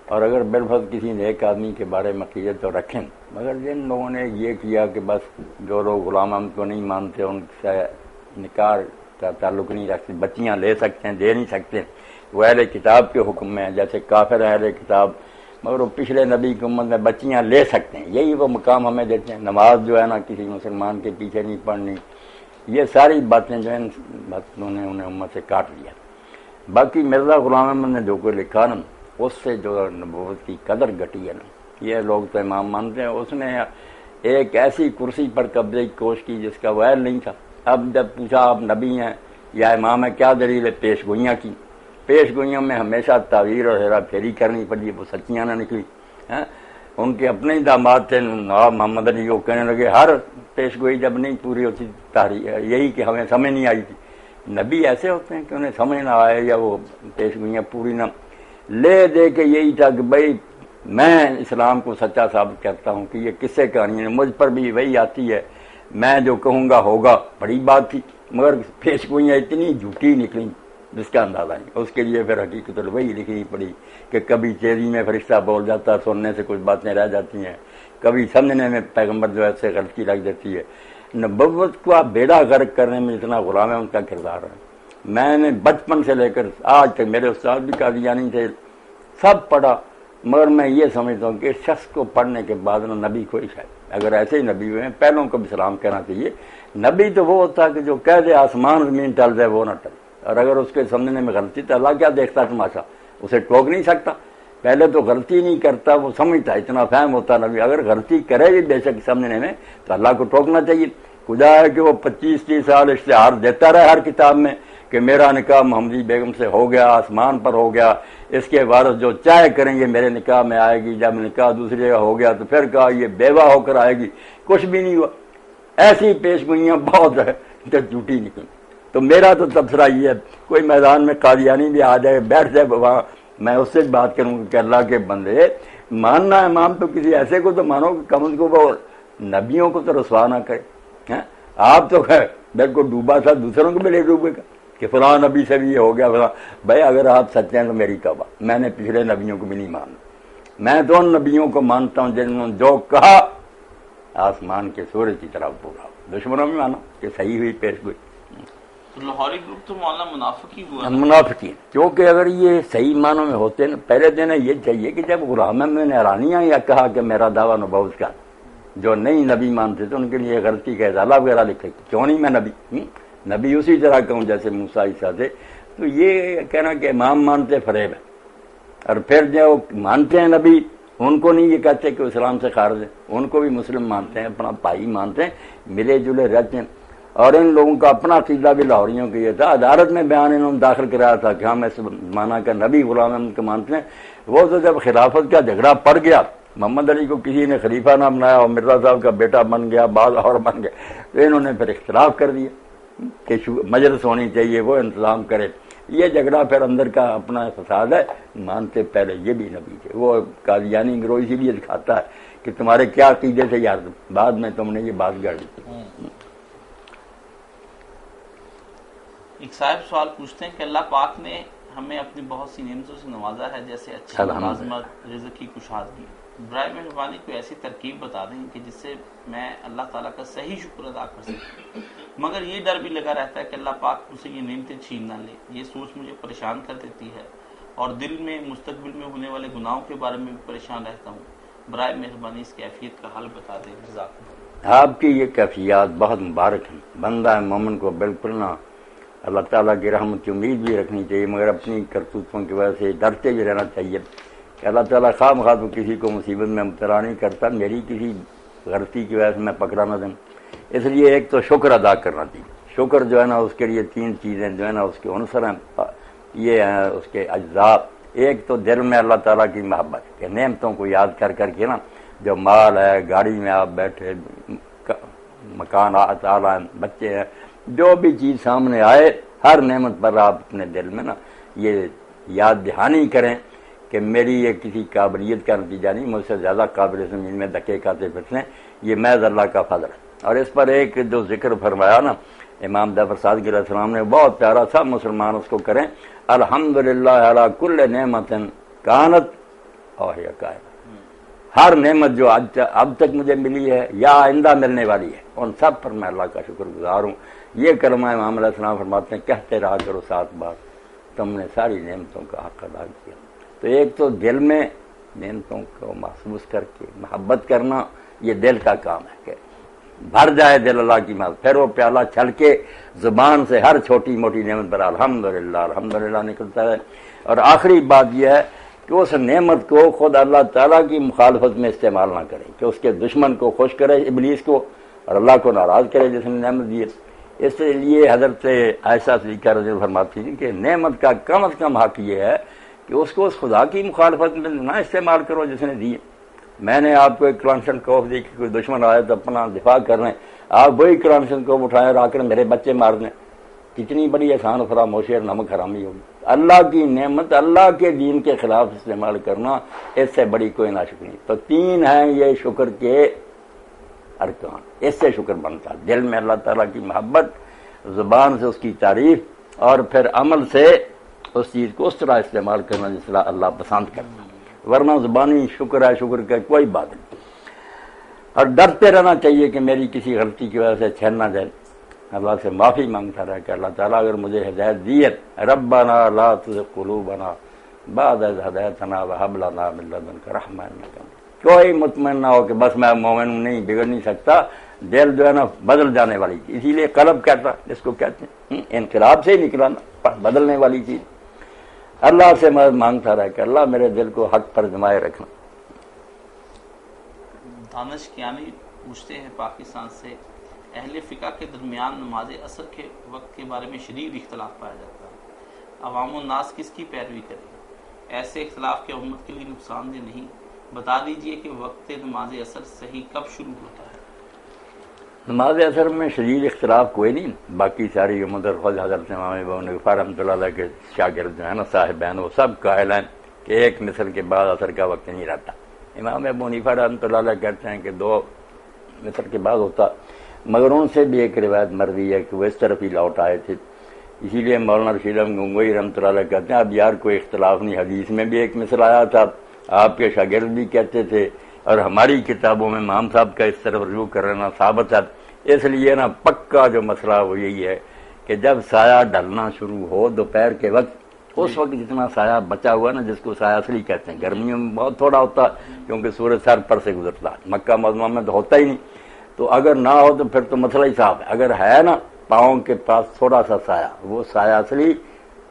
اور اگر بالفرض کسی نیک آدمی کے بارے میں عقیدت تو رکھیں، مگر جن لوگوں نے یہ کیا کہ بس جو لوگ غلام احمد کو نہیں مانتے ان سے نکاح کا تعلق نہیں رکھتے، بچیاں لے سکتے ہیں، دے نہیں سکتے، وہ اہل کتاب کے حکم میں ہیں، جیسے کافر ہیں اہل کتاب، مگر وہ پچھلے نبی کی امت میں بچیاں لے سکتے ہیں، یہی وہ مقام ہمیں دیتے ہیں۔ نماز جو ہے نا کسی مسلمان کے پیچھے نہیں پڑھنی، یہ ساری باتیں جو ہیں انہیں امت سے کاٹ لیا۔ باقی مرزا غلام احمد نے جو کوئی لکھا نا، اس سے جو نبوت کی قدر گھٹی ہے نا، یہ لوگ تو امام مانتے ہیں، اس نے ایک ایسی کرسی پر قبضے کی کوشش کی جس کا وہ اہل نہیں تھا۔ اب جب پوچھا آپ نبی ہیں یا امام ہے، کیا دلیل ہے؟ پیش گوئیاں کی، پیش گوئیوں میں ہمیشہ تعویر اور ہیرا پھیری کرنی پڑی، وہ سچیاں نہ نکلی۔ ان کے اپنے ہی داماد تھے نواب محمد علی، وہ کہنے لگے ہر پیش گوئی جب نہیں پوری ہوتی یہی کہ ہمیں سمجھ نہیں آئی تھی۔ نبی ایسے ہوتے ہیں کہ انہیں سمجھ نہ آئے یا وہ پیش گوئیاں پوری نہ لے دے کے یہی تھا کہ بھائی میں اسلام کو سچا ثابت کرتا ہوں کہ یہ قصے کہانی ہے، مجھ پر بھی وہی آتی ہے، میں جو کہوں گا ہوگا۔ بڑی بات تھی، مگر پیش گوئیاں اتنی جھوٹی نکلیں جس کا اندازہ نہیں۔ اس کے لیے پھر حقیقت وہی لکھنی پڑی کہ کبھی تیزی میں فرشتہ بول جاتا، سننے سے کچھ باتیں رہ جاتی ہیں، کبھی سمجھنے میں پیغمبر جو ہے سے غلطی لگ جاتی ہے۔ نبوت کو آپ بیڑا غرق کرنے میں اتنا غلام ہے ان کا کردار ہے۔ میں نے بچپن سے لے کر آج تک، میرے استاد بھی قادیانی تھے، سب پڑھا، مگر میں یہ سمجھتا ہوں کہ شخص کو پڑھنے کے بعد نبی کو ہی شاید، اگر ایسے ہی نبی ہوئے ہیں پہلوں کو بھی سلام کہنا چاہیے۔ نبی تو وہ ہوتا ہے کہ جو کہہ دے آسمان زمین ٹل جائے وہ نہ ٹلے، اور اگر اس کے سمجھنے میں غلطی تو اللہ کیا دیکھتا تماشا، اسے ٹوک نہیں سکتا۔ پہلے تو غلطی نہیں کرتا، وہ سمجھتا، اتنا فہم ہوتا نبی، اگر غلطی کرے بھی بے شک سمجھنے میں تو اللہ کو ٹوکنا چاہیے۔ خدا ہے کہ وہ 25-30 سال اشتہار دیتا رہے ہر کتاب میں کہ میرا نکاح محمدی بیگم سے ہو گیا، آسمان پر ہو گیا، اس کے وارث جو چاہے کریں گے میرے نکاح میں آئے گی۔ جب نکاح دوسری جگہ ہو گیا تو پھر کہا یہ بیوہ ہو کر آئے گی، کچھ بھی نہیں ہوا۔ ایسی پیش گوئیاں بہت ہے جو جھوٹی نکلی۔ تو میرا تو تبصرہ یہ ہے، کوئی میدان میں قادیانی بھی آ جائے، بیٹھ جائے وہاں، میں اس سے بات کروں کہ اللہ کے بندے ماننا امام تو کسی ایسے کو تو مانو کہ کم از کم وہ نبیوں کو تو رسوا نہ کرے۔ آپ تو خیر بالکل ڈوبا تھا، دوسروں کو بھی لے ڈوبے گا کہ فلاں نبی سے بھی یہ ہو گیا فلاں۔ بھائی اگر آپ سچے ہیں تو میری توبہ، میں نے پچھلے نبیوں کو بھی نہیں مانا، میں تو ان نبیوں کو مانتا ہوں جنہوں نے جو کہا آسمان کے سورج کی طرح پورا۔ دشمنوں میں مانا کہ صحیح ہوئی پیش گوئی۔ لاہوری گروپ تو مولانا منافق ہی ہوا، منافقین، کیونکہ اگر یہ صحیح معنوں میں ہوتے نا، پہلے دن یہ چاہیے کہ جب غلام احمد نے اعلانیہ یا کہا کہ میرا دعویٰ نبوت کا، جو نہیں نبی مانتے تھے ان کے لیے غلطی کا ازالہ وغیرہ لکھے، کیوں نہیں میں نبی اسی طرح کہوں جیسے موسیٰ عیسیٰ تھے۔ تو یہ کہنا کہ امام مانتے فریب ہے، اور پھر جو مانتے ہیں نبی ان کو نہیں یہ کہتے کہ اسلام سے خارج ہے، ان کو بھی مسلم مانتے ہیں، اپنا بھائی مانتے ہیں، ملے جلے رہتے ہیں۔ اور ان لوگوں کا اپنا عقیدہ بھی لاہوریوں کے یہ تھا، عدالت میں بیان انہوں نے داخل کرایا تھا کہ ہم اس مانا کا نبی غلام احمد کو مانتے ہیں۔ وہ تو جب خلافت کا جھگڑا پڑ گیا، محمد علی کو کسی نے خلیفہ نہ بنایا اور مرزا صاحب کا بیٹا بن گیا، بعض اور بن گیا، تو انہوں نے پھر اختلاف کر دیا کہ مجلس ہونی چاہیے، وہ انتظام کرے۔ یہ جھگڑا پھر اندر کا اپنا فساد ہے، مانتے پہلے یہ بھی نبی تھے۔ وہ قادیانی گروہ اسی لیے دکھاتا ہے کہ تمہارے کیا عقیدے سے یار، بعد میں تم نے یہ بات گاڑی۔ ایک صاحب سوال پوچھتے ہیں کہ اللہ پاک نے ہمیں اپنی بہت سی نعمتوں سے نوازا ہے، جیسے اچھی ملازمت، رزق کی کشادگی، برائے مہربانی کوئی ایسی ترکیب بتا دیں کہ جس سے میں اللہ تعالیٰ کا صحیح شکر ادا کر سکوں، مگر یہ ڈر بھی لگا رہتا ہے کہ اللہ پاک مجھ سے یہ نعمتیں چھین نہ لے۔ یہ سوچ مجھے پریشان کر دیتی ہے، اور دل میں مستقبل میں ہونے والے گناہوں کے بارے میں بھی پریشان رہتا ہوں۔ برائے مہربانی اس کیفیت کا حل بتا دیں، جزاک اللہ۔ آپ کی یہ کیفیات بہت مبارک ہیں۔ بندہ مومن کو بالکل نہ اللہ تعالیٰ کی رحمت کی امید بھی رکھنی چاہیے، مگر اپنی کرتوتوں کی وجہ سے ڈرتے بھی رہنا چاہیے کہ اللہ تعالیٰ خواہ مخواہ تو کسی کو مصیبت میں مبتلا نہیں کرتا، میری کسی غلطی کی وجہ سے میں پکڑا نہ دوں۔ اس لیے ایک تو شکر ادا کرنا چاہیے۔ شکر جو ہے نا اس کے لیے 3 چیزیں جو ہے نا اس کے عنصر ہیں، یہ ہیں اس کے اجزاء۔ ایک تو دل میں اللہ تعالیٰ کی محبت کہ نعمتوں کو یاد کر کر کے نا، جو مال ہے، گاڑی میں آپ بیٹھے، مکان اعلیٰ ہیں، بچے ہیں، جو بھی چیز سامنے آئے ہر نعمت پر آپ اپنے دل میں نا یہ یاد دہانی کریں کہ میری یہ کسی قابلیت کا نتیجہ نہیں، مجھ سے زیادہ قابل زمین میں دھکے کھاتے پھرتے ہیں، یہ محض اللہ کا فضل ہے۔ اور اس پر ایک جو ذکر فرمایا نا امام جعفر صادق علیہ السلام نے، بہت پیارا تھا، مسلمان اس کو کریں، الحمدللہ علی کل نعمت کانت اور یا قائم، ہر نعمت جو اب تک مجھے ملی ہے یا آئندہ ملنے والی ہے، ان سب پر میں اللہ کا شکر گزار ہوں۔ یہ کلمہ امام علیہ السلام فرماتے ہیں کہتے رہا کرو 7 بار، تم نے ساری نعمتوں کا حق ادا کیا۔ تو ایک تو دل میں نعمتوں کو محسوس کر کے محبت کرنا، یہ دل کا کام ہے کہ بھر جائے دل اللہ کی محبت، پھر وہ پیالہ چھل کے زبان سے ہر چھوٹی موٹی نعمت پر الحمدللہ الحمدللہ نکلتا ہے۔ اور آخری بات یہ ہے کہ اس نعمت کو خود اللہ تعالیٰ کی مخالفت میں استعمال نہ کرے، کہ اس کے دشمن کو خوش کرے، ابلیس کو، اور اللہ کو ناراض کرے جس نے نعمت دی ہے۔ اس لیے حضرت عائشہ صدیقہ رضی اللہ عنہا فرماتی ہیں کہ نعمت کا کم از کم حق یہ ہے کہ اس کو اس خدا کی مخالفت میں نہ استعمال کرو جس نے دی ہے۔ میں نے آپ کو ایک کلانشن کوف دی کہ کوئی دشمن آئے تو اپنا دفاع کر رہے ہیں، آپ وہی کلانشن کوف اٹھائے اور آ کر میرے بچے مار دیں، کتنی بڑی احسان فراموشی اور نمک حرامی ہوگی۔ اللہ کی نعمت اللہ کے دین کے خلاف استعمال کرنا، اس سے بڑی کوئی ناشکری نہیں۔ تو 3 ہیں یہ شکر کے ارکان، اس سے شکر بنتا ہے، دل میں اللہ تعالیٰ کی محبت، زبان سے اس کی تعریف، اور پھر عمل سے اس چیز کو اس طرح استعمال کرنا جس طرح اللہ پسند کرتا، ورنہ زبانی شکر ہے، شکر کا کوئی بات نہیں۔ اور ڈرتے رہنا چاہیے کہ میری کسی غلطی کی وجہ سے چھن نہ جائے، اللہ سے معافی مانگتا رہا کہ اللہ تعالیٰ اگر مجھے ہدایت دی ہے، ربنا لا تزغ قلوبنا بعد اذ ہدیتنا وہب لنا من لدنک رحمۃ انک انت۔ کوئی مطمئن نہ ہو کہ بس میں مومن ہوں، نہیں، بگڑ نہیں سکتا، دل جو ہے نا بدل جانے والی چیز، اسی لیے قلب کہتا جس کو کہتے ہیں، انقلاب سے ہی نکلا نا، بدلنے والی چیز۔ اللہ سے مدد مانگتا رہا کہ اللہ میرے دل کو حق پر جمائے رکھنا۔ دانش کیانی پوچھتے ہیں پاکستان سے، اہل فقہ کے درمیان نماز عصر کے وقت کے بارے میں شدید اختلاف پایا جاتا ہے، عوام الناس کس کی پیروی کرے؟ ایسے اختلاف کے امت کے لیے نقصان دہ نہیں؟ بتا دیجئے کہ وقت نماز عصر صحیح کب شروع ہوتا ہے؟ نماز عصر میں شدید اختلاف کوئی نہیں، باقی ساری امت اور خود حضرت امام ابو حنیفہ رحمۃ اللہ علیہ کے شاگرد جو ہیں نا، صاحبین، وہ سب قائل ہیں کہ 1 مثل کے بعد عصر کا وقت نہیں رہتا۔ امام ابو حنیفہ رحمۃ اللہ علیہ کہتے ہیں کہ 2 مثل کے بعد ہوتا، مگر ان سے بھی ایک روایت مروی ہے کہ وہ اس طرف ہی لوٹ آئے تھے۔ اسی لیے مولانا رشید احمد گنگوئی رحمۃ اللہ علیہ کہتے ہیں اب یار کوئی اختلاف نہیں، حدیث میں بھی 1 مثل آیا تھا، آپ کے شاگرد بھی کہتے تھے، اور ہماری کتابوں میں امام صاحب کا اس طرف رجوع کر رہنا ثابت ہے۔ اس لیے نا پکا جو مسئلہ وہ یہی ہے کہ جب سایہ ڈلنا شروع ہو دوپہر کے وقت، اس وقت جتنا سایہ بچا ہوا نا، جس کو سایہ اصلی کہتے ہیں، گرمیوں میں بہت تھوڑا ہوتا کیونکہ سورج سر پر سے گزرتا، مکہ معظمہ میں تو ہوتا ہی نہیں، تو اگر نہ ہو تو پھر تو مسئلہ ہی صاف ہے۔ اگر ہے نا پاؤں کے پاس تھوڑا سا سایہ، وہ سایہ اصلی،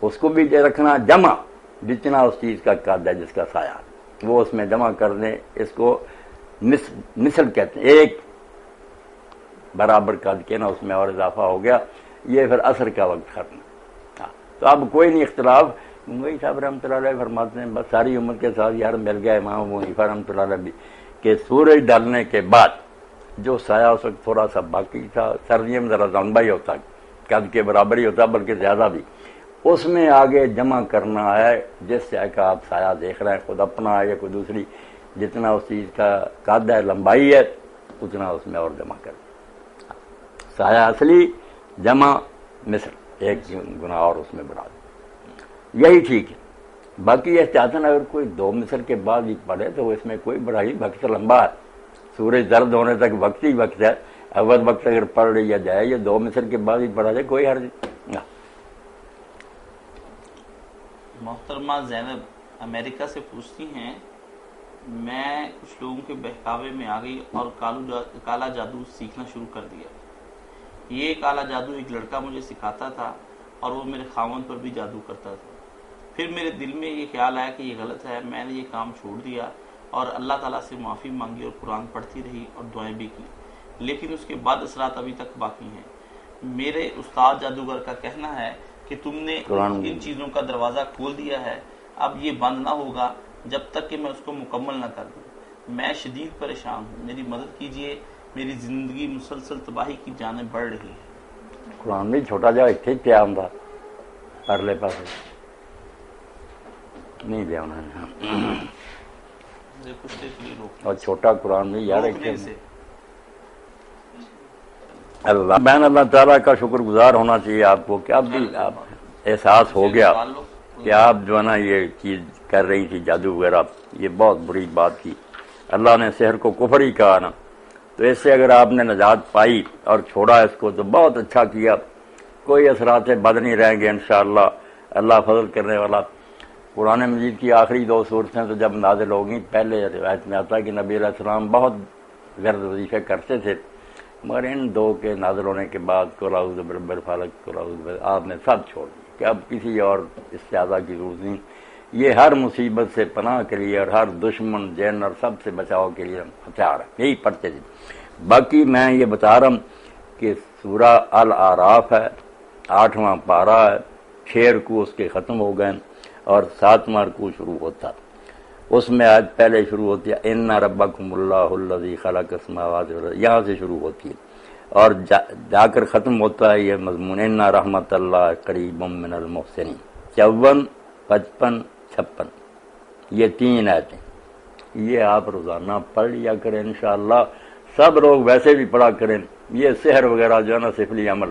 اس کو بھی رکھنا جمع، جتنا اس چیز کا قد ہے جس کا سایہ، وہ اس میں جمع کر دیں، اس کو مثل کہتے ہیں، 1 برابر قد کے نا، اس میں اور اضافہ ہو گیا، یہ پھر عصر کا وقت ختم۔ تو اب کوئی نہیں اختلاف، گنگوئی صاحب رحمۃ اللہ علیہ فرماتے ہیں بس ساری امت کے ساتھ یار مل گیا امام ابو حنیفہ رحمۃ اللہ علیہ بھی، کہ سورج ڈالنے کے بعد جو سایہ اس وقت تھوڑا سا باقی تھا، سردیوں میں ذرا لمبا ہی ہوتا، قد کے برابر ہی ہوتا بلکہ زیادہ بھی، اس میں آگے جمع کرنا ہے جس سے کا آپ سایہ دیکھ رہے ہیں، خود اپنا ہے یا کوئی دوسری، جتنا اس چیز کا قد ہے، لمبائی ہے، اتنا اس میں اور جمع کر، سایہ اصلی جمع مثل، 1 گنا اور اس میں بڑھا دیں، یہی ٹھیک ہے۔ باقی احتیاطاً اگر کوئی 2 مثل کے بعد ہی پڑے تو اس میں کوئی بڑھائی، وقت لمبا ہے، سورج زرد ہونے تک وقت ہی وقت ہے، اول وقت اگر پڑھ لیا جائے یا 2 مثل کے بعد ہی پڑھا جائے کوئی حرج نہیں۔ محترمہ زینب امریکہ سے پوچھتی ہیں، میں کچھ لوگوں کے بہکاوے میں آ گئی اور کالا جادو سیکھنا شروع کر دیا۔ یہ کالا جادو ایک لڑکا مجھے سکھاتا تھا اور وہ میرے خاوند پر بھی جادو کرتا تھا۔ پھر میرے دل میں یہ خیال آیا کہ یہ غلط ہے، میں نے یہ کام چھوڑ دیا اور اللہ تعالیٰ سے معافی مانگی اور قرآن پڑھتی رہی اور دعائیں بھی کی، لیکن اس کے بعد اثرات ابھی تک باقی ہیں۔ میرے استاد جادوگر کا کہنا ہے کہ تم نے ان چیزوں کا دروازہ کھول دیا ہے، اب یہ بند نہ ہوگا جب تک کہ میں اس کو مکمل نہ کر دوں۔ میں شدید پریشان ہوں، میری مدد کیجیے، میری زندگی مسلسل تباہی کی جانب بڑھ رہی ہے۔ قرآن بھی چھوٹا جا اتنے پیا ہوں پرلے پاس نہیں دیا انہوں نے. روکنے اور چھوٹا قرآن بھی یاد رکھے. سے اللہ بہن اللہ تعالیٰ کا شکر گزار ہونا چاہیے آپ کو کہ اب بھی آپ احساس ہو گیا کہ آپ جو ہے نا یہ چیز کر رہی تھی جادو وغیرہ، یہ بہت بری بات تھی. اللہ نے سحر کو کفر ہی کہا نا، تو اس سے اگر آپ نے نجات پائی اور چھوڑا اس کو تو بہت اچھا کیا. کوئی اثرات بد نہیں رہیں گے انشاءاللہ. اللہ فضل کرنے والا. قرآن مجید کی آخری 2 صورتیں تو جب نازل ہوگی، پہلے روایت میں آتا ہے کہ نبی علیہ السلام بہت ورد وظیفے کرتے تھے، مگر ان 2 کے نازل ہونے کے بعد قل اعوذ برب الفلق قل اعوذ برب، آپ نے سب چھوڑ دی کہ اب کسی اور استعاذہ کی ضرورت نہیں. یہ ہر مصیبت سے پناہ کے لیے اور ہر دشمن جن اور سب سے بچاؤ کے لیے ہتھیار ہے، یہی پڑھتے تھے. باقی میں یہ بتا رہا ہوں کہ سورہ الاعراف ہے، 8واں پارہ ہے، 6 رکوع اس کے ختم ہو گئے اور 7واں رکوع شروع ہوتا. اس میں آج پہلے شروع ہوتی ہے ان ربکم اللہ الذی خلق السماوات والارض، یہاں سے شروع ہوتی ہے اور جا کر ختم ہوتا ہے یہ مضمون ان رحمت اللہ قریب من المحسنین. 54 55 56 یہ 3 آیتیں یہ آپ روزانہ پڑھ لیا کریں انشاءاللہ. سب لوگ ویسے بھی پڑھا کریں. یہ سحر وغیرہ جو ہے نا سفلی عمل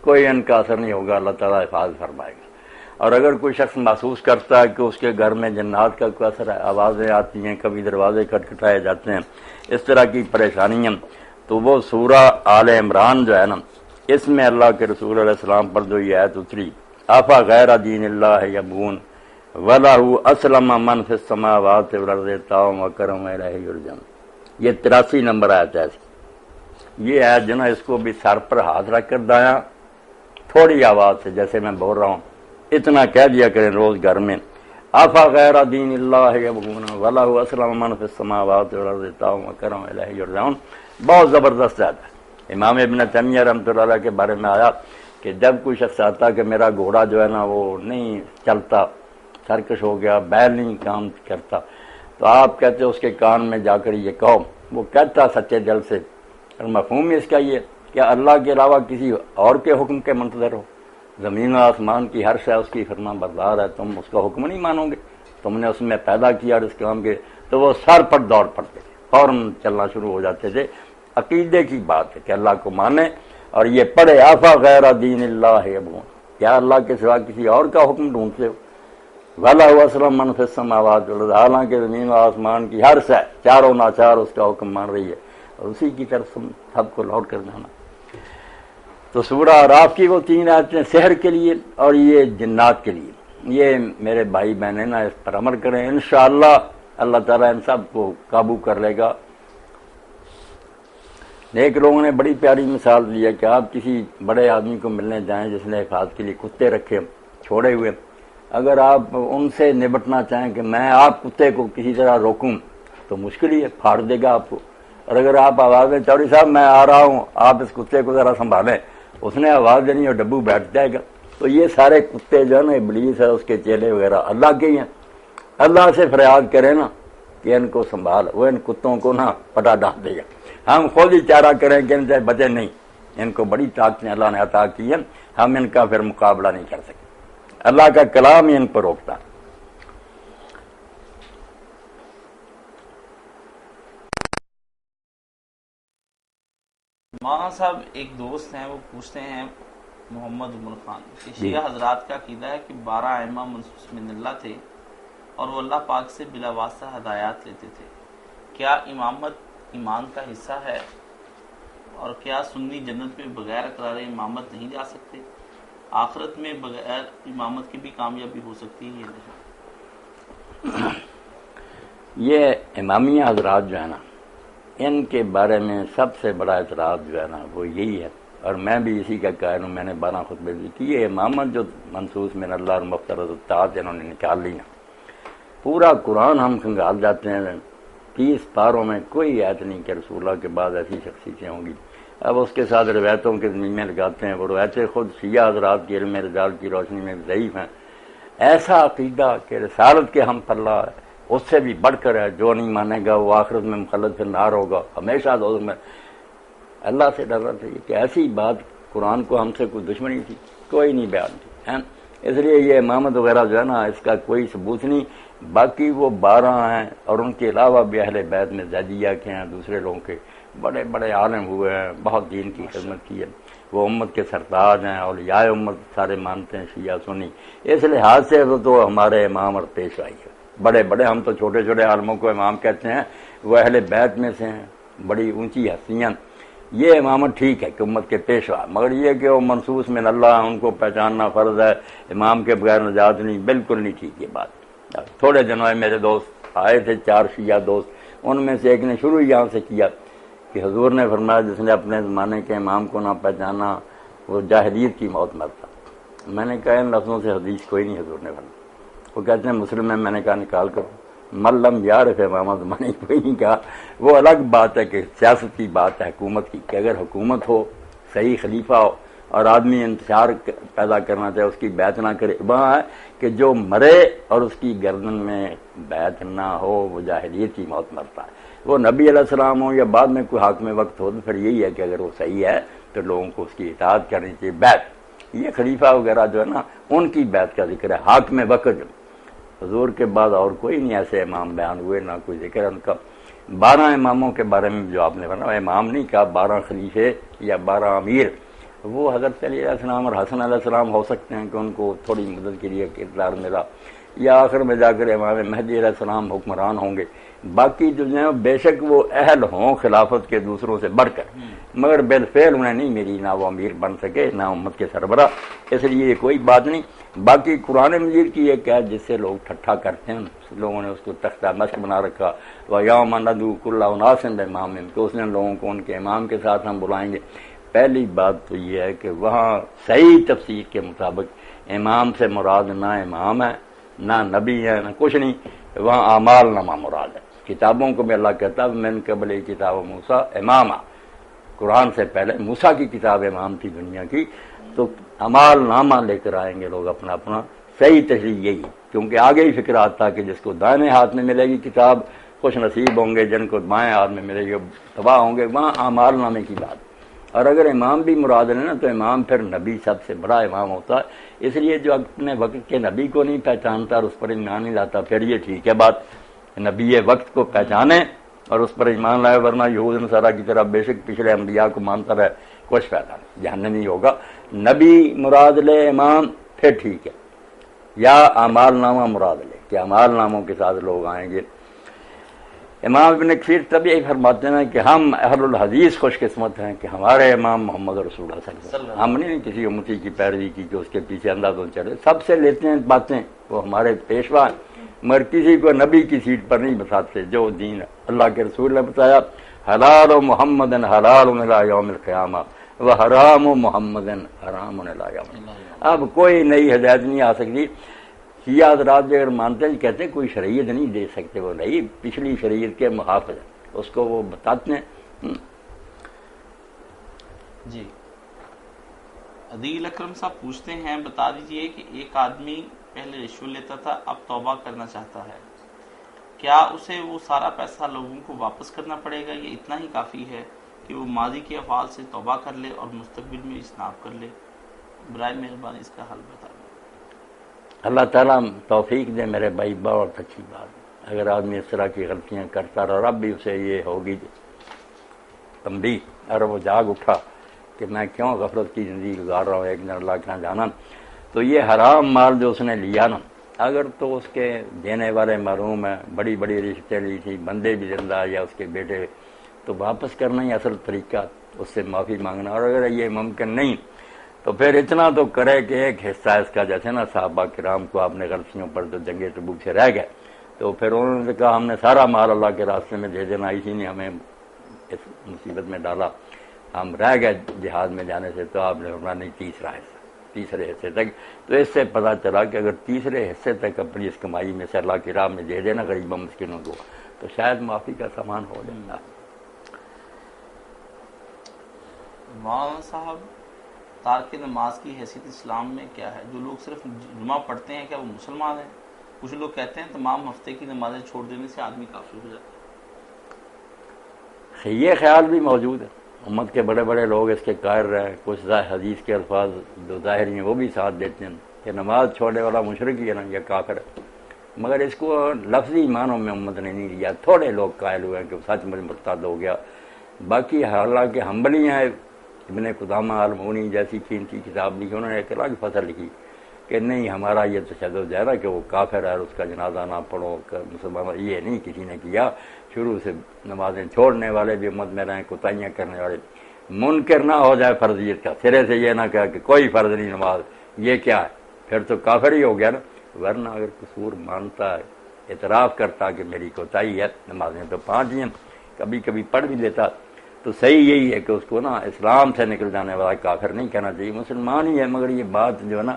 کوئی ان کا اثر نہیں ہوگا، اللہ تعالیٰ حفاظت فرمائے گا. اور اگر کوئی شخص محسوس کرتا ہے کہ اس کے گھر میں جنات کا کوئی اثر ہے، آوازیں آتی ہیں، کبھی دروازے کھٹکھٹائے جاتے ہیں، اس طرح کی پریشانیاں، تو وہ سورہ آل عمران جو ہے نا، اس میں اللہ کے رسول علیہ السلام پر جو یہ آیت اتری آفا غیر دین اللہ یبغون وَلَهُ أَسْلَمَ مَنْ فِي السَّمَاوَاتِ وَالْأَرْضِ طَوْعًا وَكَرْهًا وَإِلَيْهِ يُرْجَعُونَ. یہ 83 نمبر آیت ہے. یہ آیت جو نا اس کو بھی سر پر ہاتھ رکھ کر دایا تھوڑی آواز سے جیسے میں بول رہا ہوں اتنا کہہ دیا کریں روز گھر میں آفا غیر دین اللہ یبغون وَلَهُ أَسْلَمَ مَنْ فِي السَّمَاوَاتِ وَالْأَرْضِ طَوْعًا وَكَرْهًا وَإِلَيْهِ يُرْجَعُونَ. بہت زبردست آیت ہے. امام ابن تیمیہ رحمۃ اللہ علیہ کے بارے میں آیا کہ جب کوئی شخص آتا کہ میرا گھوڑا جو ہے نا وہ نہیں چلتا، سرکش ہو گیا، بیل نہیں کام کرتا، تو آپ کہتے اس کے کان میں جا کر یہ کہو. وہ کہتا سچے دل سے. اور مفہوم اس کا یہ کہ اللہ کے علاوہ کسی اور کے حکم کے منتظر ہو. زمین و آسمان کی ہر شے اس کی فرما بردار ہے، تم اس کا حکم نہیں مانو گے. تم نے اس میں پیدا کیا اور اس کام کے، تو وہ سر پر دوڑ پڑتے تھے، فوراً چلنا شروع ہو جاتے تھے. عقیدے کی بات ہے کہ اللہ کو مانے اور یہ پڑھے آفا غیر دین اللہ یبغون، کیا اللہ کے سوا کسی اور کا حکم ڈھونڈتے ہو. وَلَهُ أَسْلَمَ مَنْ فِي السَّمَاوَاتِ وَالْأَرْضِ، حالانکہ زمین و آسمان کی ہر شے چاروں ناچار اس کا حکم مان رہی ہے اور اسی کی طرف سب کو لوٹ کر جانا. تو سورہ اعراف کی وہ 3 آیتیں سحر کے لیے اور یہ جنات کے لیے. یہ میرے بھائی بہنیں نا اس پر عمل کریں انشاءاللہ اللہ تعالیٰ ان سب کو قابو کر لے گا. ایک لوگوں نے بڑی پیاری مثال دی ہے کہ آپ کسی بڑے آدمی کو ملنے جائیں جس نے حفاظت کے لیے کتے رکھے چھوڑے ہوئے، اگر آپ ان سے نبٹنا چاہیں کہ میں آپ کتے کو کسی طرح روکوں تو مشکل ہی ہے، پھاڑ دے گا آپ کو. اور اگر آپ آواز دیں چوڑی صاحب میں آ رہا ہوں آپ اس کتے کو ذرا سنبھالیں، اس نے آواز دینی اور ڈبو بیٹھ جائے گا. تو یہ سارے کتے جو ہے نا ابلیس ہے اس کے چیلے وغیرہ اللہ کے ہی ہیں. اللہ سے فریاد کریں نا کہ ان کو سنبھال، وہ ان کتوں کو نا پٹا ڈال دے گا. ہم خود ہی چارہ کریں کہ ان سے بچے نہیں. ان کو بڑی طاقتیں اللہ نے عطا کی ہیں، ہم ان کا پھر مقابلہ نہیں کر سکتے. اللہ کا کلام ہی ان پر روکتا. مولانا صاحب ایک دوست ہیں وہ پوچھتے ہیں محمد عمر خان کہ شیعہ حضرات کا عقیدہ ہے کہ 12 ائمہ منصوص من اللہ تھے اور وہ اللہ پاک سے بلا واسطہ ہدایات لیتے تھے. کیا امامت ایمان کا حصہ ہے اور کیا سنی جنت میں بغیر اقرار امامت نہیں جا سکتے؟ آخرت میں بغیر امامت کی بھی کامیابی ہو سکتی ہے؟ یہ امامیہ حضرات جو ہے نا ان کے بارے میں سب سے بڑا اعتراض جو ہے نا وہ یہی ہے، اور میں بھی اسی کا قائل ہوں. میں نے 12 خطبے دی کہ یہ امامت جو منصوص من اللہ اور مفترض الطاعت انہوں نے نکال لی نا، پورا قرآن ہم کھنگال جاتے ہیں. 30 پاروں میں کوئی آیت نہیں کہ رسول اللہ کے بعد ایسی شخصیتیں ہوں گی. اب اس کے ساتھ روایتوں کے ضمیمے لگاتے ہیں. وہ روایتیں خود شیعہ حضرات کی علم رجال کی روشنی میں ضعیف ہیں. ایسا عقیدہ کہ رسالت کے ہم پلہ ہے اس سے بھی بڑھ کر ہے، جو نہیں مانے گا وہ آخرت میں مخلد فی النار ہوگا، ہمیشہ دوزخ میں. اللہ سے ڈرنا چاہیے کہ ایسی بات قرآن کو ہم سے کوئی دشمنی تھی کوئی نہیں بیان کی. اس لیے یہ امامت وغیرہ جو ہے نا اس کا کوئی ثبوت نہیں. باقی وہ 12 ہیں اور ان کے علاوہ بھی اہل بیت میں زیدیہ کے ہیں، دوسرے لوگوں کے بڑے بڑے عالم ہوئے ہیں، بہت دین کی خدمت کی ہے. وہ امت کے سرتاج ہیں، اولیاء امت سارے مانتے ہیں شیعہ سنی. اس لحاظ سے تو ہمارے امام اور پیشوائی ہے بڑے بڑے. ہم تو چھوٹے چھوٹے عالموں کو امام کہتے ہیں، وہ اہل بیت میں سے ہیں، بڑی اونچی ہستیاں. یہ امامت ٹھیک ہے کہ امت کے پیشوا، مگر یہ کہ وہ منصوص من اللہ، ان کو پہچاننا فرض ہے، امام کے بغیر نجات نہیں، بالکل نہیں ٹھیک یہ بات. تھوڑے دنوں میں میرے دوست آئے تھے، 4 شیعہ دوست، ان میں سے ایک نے شروع یہاں سے کیا کہ حضور نے فرمایا جس نے اپنے زمانے کے امام کو نہ پہچانا وہ جاہلیت کی موت مرتا. میں نے کہا ان لفظوں سے حدیث کوئی نہیں حضور نے فرمایا. وہ کہتے ہیں مسلم میں نے کہا نکال کر ملم یارف امامت، میں نے کوئی نہیں کہا. وہ الگ بات ہے کہ سیاست کی بات ہے، حکومت کی، کہ اگر حکومت ہو، صحیح خلیفہ ہو اور آدمی انتشار پیدا کرنا چاہے اس کی بیعت نہ کرے. وہاں ہے کہ جو مرے اور اس کی گردن میں بیعت نہ ہو وہ جاہلیت کی موت مرتا ہے. وہ نبی علیہ السلام ہو یا بعد میں کوئی حاکم وقت ہو تو پھر یہی ہے کہ اگر وہ صحیح ہے تو لوگوں کو اس کی اطاعت کرنی چاہیے. بیعت یہ خلیفہ وغیرہ جو ہے نا ان کی بیعت کا ذکر ہے. حاکم وقت حضور کے بعد اور کوئی نہیں ایسے امام بیان ہوئے، نہ کوئی ذکر ان کا. 12 اماموں کے بارے میں جو آپ نے فرمایا، امام نہیں کہا، 12 خلیفے یا 12 امیر. وہ حضرت علی علیہ السلام اور حسن علیہ السلام ہو سکتے ہیں کہ ان کو تھوڑی مدد کے لیے کردار ملا، یا آخر میں جا کر امام مہدی علیہ السلام حکمران ہوں گے. باقی جو ہیں بے شک وہ اہل ہوں خلافت کے دوسروں سے بڑھ کر، مگر بالفعل انہیں نہیں میری، نہ وہ امیر بن سکے نہ امت کے سربراہ. اس لیے یہ کوئی بات نہیں. باقی قرآن مجید کی ایک ہے جس سے لوگ ٹھٹھا کرتے ہیں، لوگوں نے اس کو تختہ مشق بنا رکھا، وَيَوْمَ نَدْعُو كُلَّ أُنَاسٍ بِإِمَامِهِمْ، کہ اس نے لوگوں کو ان کے امام کے ساتھ ہم بلائیں گے. پہلی بات تو یہ ہے کہ وہاں صحیح تفسیر کے مطابق امام سے مراد نہ امام ہے، نہ نبی ہے، نہ کچھ نہیں. وہاں اعمال نامہ مراد ہے. کتابوں کو بھی اللہ کہتا ہے من قبل کتاب موسیٰ امامہ، قرآن سے پہلے موسیٰ کی کتاب امام تھی دنیا کی. تو اعمال نامہ لے کر آئیں گے لوگ اپنا اپنا. صحیح تشریح یہی، کیونکہ آگے ہی فکر آتا کہ جس کو دائیں ہاتھ میں ملے گی کتاب خوش نصیب ہوں گے، جن کو بائیں ہاتھ میں ملے گی تباہ ہوں گے. وہاں اعمال نامے کی بات. اور اگر امام بھی مراد ہے نا تو امام پھر نبی سب سے بڑا امام ہوتا ہے. اس لیے جو اپنے وقت کے نبی کو نہیں پہچانتا اور اس پر ایمان نہیں لاتا پھر یہ ٹھیک ہے بات، نبی وقت کو پہچانے اور اس پر ایمان لائے، ورنہ یہود نصارہ کی طرح بے شک پچھلے انبیاء کو مانتا رہے کچھ فائدہ نہیں، جہنمی ہوگا. نبی مراد لے امام پھر ٹھیک ہے، یا اعمال نامہ مراد لے کہ اعمال ناموں کے ساتھ لوگ آئیں گے. امام ابن کثیر تب یہی فرماتے ہیں کہ ہم اہل الحدیث خوش قسمت ہیں کہ ہمارے امام محمد رسول اللہ صلی اللہ علیہ وسلم، ہم نے کسی امتی کی پیروی کی کہ اس کے پیچھے اندازوں چلے، سب سے لیتے ہیں باتیں، وہ ہمارے پیشوا ہیں، مگر کسی کو نبی کی سیٹ پر نہیں بساتے. جو دین اللہ کے رسول نے بتایا، حلال محمد حلال الی یوم القیامہ و حرام محمد حرام الی یوم. اب کوئی نئی ہدایت نہیں آ سکتی. شیعہ حضرات جو اگر مانتے ہیں کہتے ہیں کوئی شریعت نہیں دے سکتے، وہ نہیں، پچھلی شریعت کے محافظ ہیں، اس کو وہ بتاتے ہیں. جی عدیل اکرم صاحب پوچھتے ہیں بتا دیجئے کہ ایک آدمی پہلے رشوت لیتا تھا، اب توبہ کرنا چاہتا ہے، کیا اسے وہ سارا پیسہ لوگوں کو واپس کرنا پڑے گا، یا اتنا ہی کافی ہے کہ وہ ماضی کے افعال سے توبہ کر لے اور مستقبل میں اجتناب کر لے؟ برائے مہربانی اس کا حل بتا دیں. اللہ تعالیٰ توفیق دے میرے بھائی، بہت اچھی بات. اگر آدمی اس طرح کی غلطیاں کرتا رہا، رب بھی اسے یہ ہوگی تنبیہ، اور وہ جاگ اٹھا کہ میں کیوں غفلت کی زندگی گزار رہا ہوں، ایک دن اللہ کے یہاں جانا. تو یہ حرام مال جو اس نے لیا نا، اگر تو اس کے دینے والے محروم ہیں، بڑی بڑی رشتے لی تھی، بندے بھی زندہ یا اس کے بیٹے، تو واپس کرنا ہی اصل طریقہ، اس سے معافی مانگنا. اور اگر یہ ممکن نہیں تو پھر اتنا تو کرے کہ ایک حصہ اس کا، جیسے نا صحابہ کرام کو آپ نے غلطیوں پر جو جنگ تبوک سے رہ گئے تو پھر انہوں نے کہا ہم نے سارا مال اللہ کے راستے میں دے دینا، اسی نے ہمیں اس مصیبت میں ڈالا، ہم رہ گئے جہاد میں جانے سے. تو آپ نے فرمایا نہیں، تیسرے حصے تک. تو اس سے پتہ چلا کہ اگر تیسرے حصے تک اپنی اس کمائی میں سے اللہ کی راہ میں دے دینا غریبوں مسکینوں کو تو شاید معافی کا سامان ہو جائے. مولانا صاحب تارک نماز کی حیثیت اسلام میں کیا ہے؟ جو لوگ صرف جمعہ پڑھتے ہیں کیا وہ مسلمان ہیں؟ کچھ لوگ کہتے ہیں تمام ہفتے کی نمازیں چھوڑ دینے سے آدمی کافر ہو جاتا ہے. یہ خیال بھی موجود ہے، امت کے بڑے بڑے لوگ اس کے قائل رہے، کچھ حدیث کے الفاظ جو ظاہر ہیں وہ بھی ساتھ دیتے ہیں. کہ نماز چھوڑنے والا مشرک ہی ہے نا، یہ کافر ہے، مگر اس کو لفظی معنوں میں امت نے نہیں لیا. تھوڑے لوگ قائل ہوئے کہ سچ مچ مرتد ہو گیا. باقی حالانکہ حنبلی ہیں، ابن قدامہ المغنی جیسی قیمتی کتاب لکھی، انہوں نے ایک الگ فصل لکھی کہ نہیں ہمارا یہ تشدد ہے نا کہ وہ کافر ہے اور اس کا جنازہ نہ پڑھو، مسلمان یہ نہیں کسی نے کیا. شروع سے نمازیں چھوڑنے والے بھی امت میں رہیں، کوتاہیاں کرنے والے، منکر نہ ہو جائے فرضیت کا، سرے سے یہ نہ کہا کہ کوئی فرض نہیں نماز، یہ کیا ہے، پھر تو کافر ہی ہو گیا نا. ورنہ اگر قصور مانتا ہے، اعتراف کرتا کہ میری کوتاہی ہے، نمازیں تو 5 ہیں، کبھی کبھی پڑھ بھی لیتا، تو صحیح یہی ہے کہ اس کو نا اسلام سے نکل جانے والا کافر نہیں کہنا چاہیے، مسلمان ہی ہے. مگر یہ بات جو ہے نا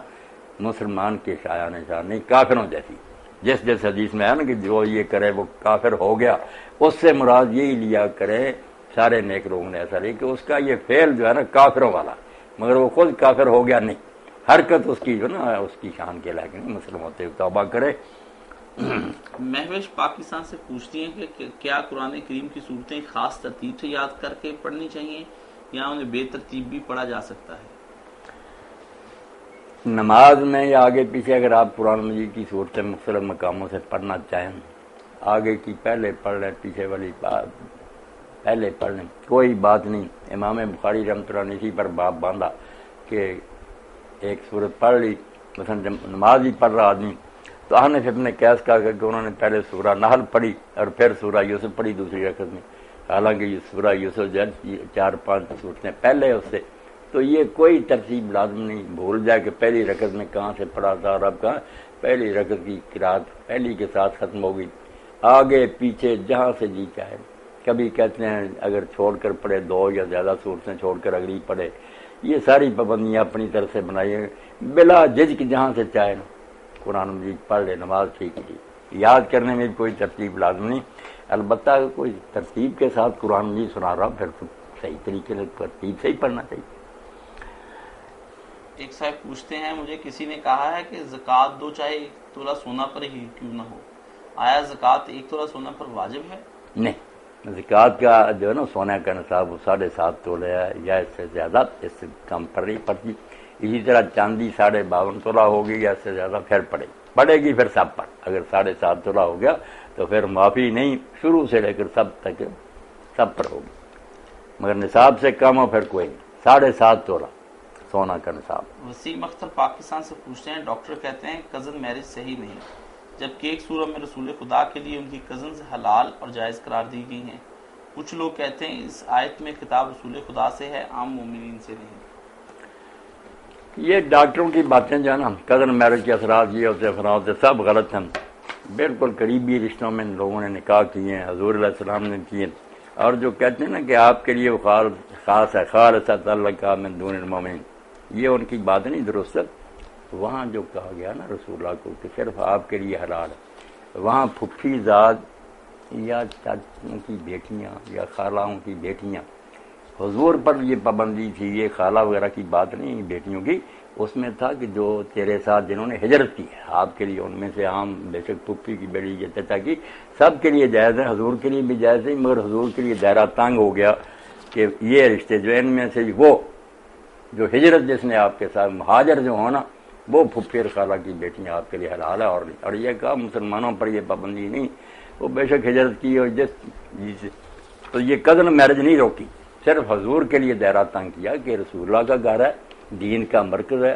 مسلمان کے شایع نشان نہیں، کافروں جیسی. جس حدیث میں ہے نا کہ جو یہ کرے وہ کافر ہو گیا، اس سے مراد یہی لیا کرے، سارے نیک لوگوں نے ایسا لیا کہ اس کا یہ فعل جو ہے نا کافروں والا، مگر وہ خود کافر ہو گیا نہیں. حرکت اس کی جو نا اس کی شان کے لائق نہیں، مسلم ہوتے توبہ کرے. مہوش پاکستان سے پوچھتی ہیں کہ کیا قرآن کریم کی صورتیں خاص ترتیب سے یاد کر کے پڑھنی چاہیے یا انہیں بے ترتیب بھی پڑھا جا سکتا ہے؟ نماز میں یا آگے پیچھے اگر آپ قرآن مجید کی صورتیں مختلف مقاموں سے پڑھنا چاہیں، آگے کی پہلے پڑھ لیں، پیچھے والی پہلے پڑھ لیں، کوئی بات نہیں. امام بخاری رحمۃ اللہ نے اسی پر باب باندھا کہ ایک صورت پڑھ لی، مثلا جب نماز ہی پڑھ رہا آدمی تو حنف ابن قیس کا کہ انہوں نے پہلے سورہ نحل پڑھی اور پھر سورہ یوسف پڑھی دوسری رکعت میں، حالانکہ یہ سورہ یوسف جو ہے 4-5 صورتیں پہلے اس سے، تو یہ کوئی ترتیب لازم نہیں. بھول جائے کہ پہلی رکعت میں کہاں سے پڑھا تھا اور اب کہاں، پہلی رکعت کی قرات پہلی کے ساتھ ختم ہو گئی، آگے پیچھے جہاں سے جی چاہے. کبھی کہتے ہیں اگر چھوڑ کر پڑھے 2 یا زیادہ صورتیں چھوڑ کر اگلی پڑھے، یہ ساری پابندیاں اپنی طرف سے بنائی ہیں، بلا جھجک جہاں سے چاہے قرآن مجید پڑھ لے، نماز ٹھیک ہے. یاد کرنے میں بھی کوئی ترتیب لازم نہیں، البتہ کوئی ترتیب کے ساتھ قرآن مجید سنا رہا پھر تو صحیح طریقے سے ترتیب سے ہی پڑھنا چاہیے. ایک صاحب پوچھتے ہیں مجھے کسی نے کہا ہے کہ زکوٰۃ دو چاہے 1 تولہ سونا پر ہی کیوں نہ ہو، آیا زکوٰۃ 1 تولہ سونا پر واجب ہے؟ نہیں، زکوٰۃ کا جو ہے نا سونے کا نصاب وہ 7.5 تولے ہے یا اس سے زیادہ، اس سے کم پر نہیں پڑتی. اسی طرح چاندی 52.5 تولہ ہوگی یا اس سے زیادہ پھر پڑے گی پھر سب پر. اگر 7.5 تولہ ہو گیا تو پھر معافی نہیں، شروع سے لے کر سب تک سب پر ہوگی، مگر نصاب سے کم ہو پھر کوئی نہیں. 7.5 تولہ سونا کا نصاب. وسیم اختر پاکستان سے پوچھتے ہیں ڈاکٹر کہتے ہیں کزن میرج صحیح نہیں، جبکہ ایک سورہ میں رسول خدا کے لیے ان کی کزنز حلال اور جائز قرار دی گئی ہیں. کچھ لوگ کہتے ہیں اس آیت میں خطاب رسول خدا سے ہے، عام مومنین سے نہیں. یہ ڈاکٹروں کی باتیں جو ہے نا کزن میرج کے اثرات یہ ہوتے افراد سب غلط ہیں. بالکل قریبی رشتوں میں لوگوں نے نکاح کیے ہیں، حضور علیہ السلام نے کیے، اور جو کہتے ہیں نا کہ آپ کے لیے وہ خاص ہے، خالصۃ لک من دون المؤمنین، یہ ان کی بات نہیں درست ہے. وہاں جو کہا گیا نا رسول اللہ کو کہ صرف آپ کے لیے حلال ہے، وہاں پھپھی زاد یا چاچوں کی بیٹیاں یا خالاؤں کی بیٹیاں، حضور پر یہ پابندی تھی، یہ خالہ وغیرہ کی بات نہیں بیٹیوں کی. اس میں تھا کہ جو تیرے ساتھ جنہوں نے ہجرت کی ہے آپ کے لیے، ان میں سے عام بے شک پھپھی کی بیٹی یا چچا کی سب کے لیے جائز ہے، حضور کے لیے بھی جائز ہے، مگر حضور کے لیے دائرہ تنگ ہو گیا کہ یہ رشتے جو ان میں سے وہ جو ہجرت جس نے آپ کے ساتھ مہاجر جو ہونا وہ پھپھی اور خالہ کی بیٹیاں آپ کے لیے حلال ہے. اور یہ کہا مسلمانوں پر یہ پابندی نہیں، وہ بے شک ہجرت کی اور تو یہ کزن میرج نہیں روکی، صرف حضور کے لیے دائرہ تنگ کیا کہ رسول اللہ کا گھر ہے، دین کا مرکز ہے،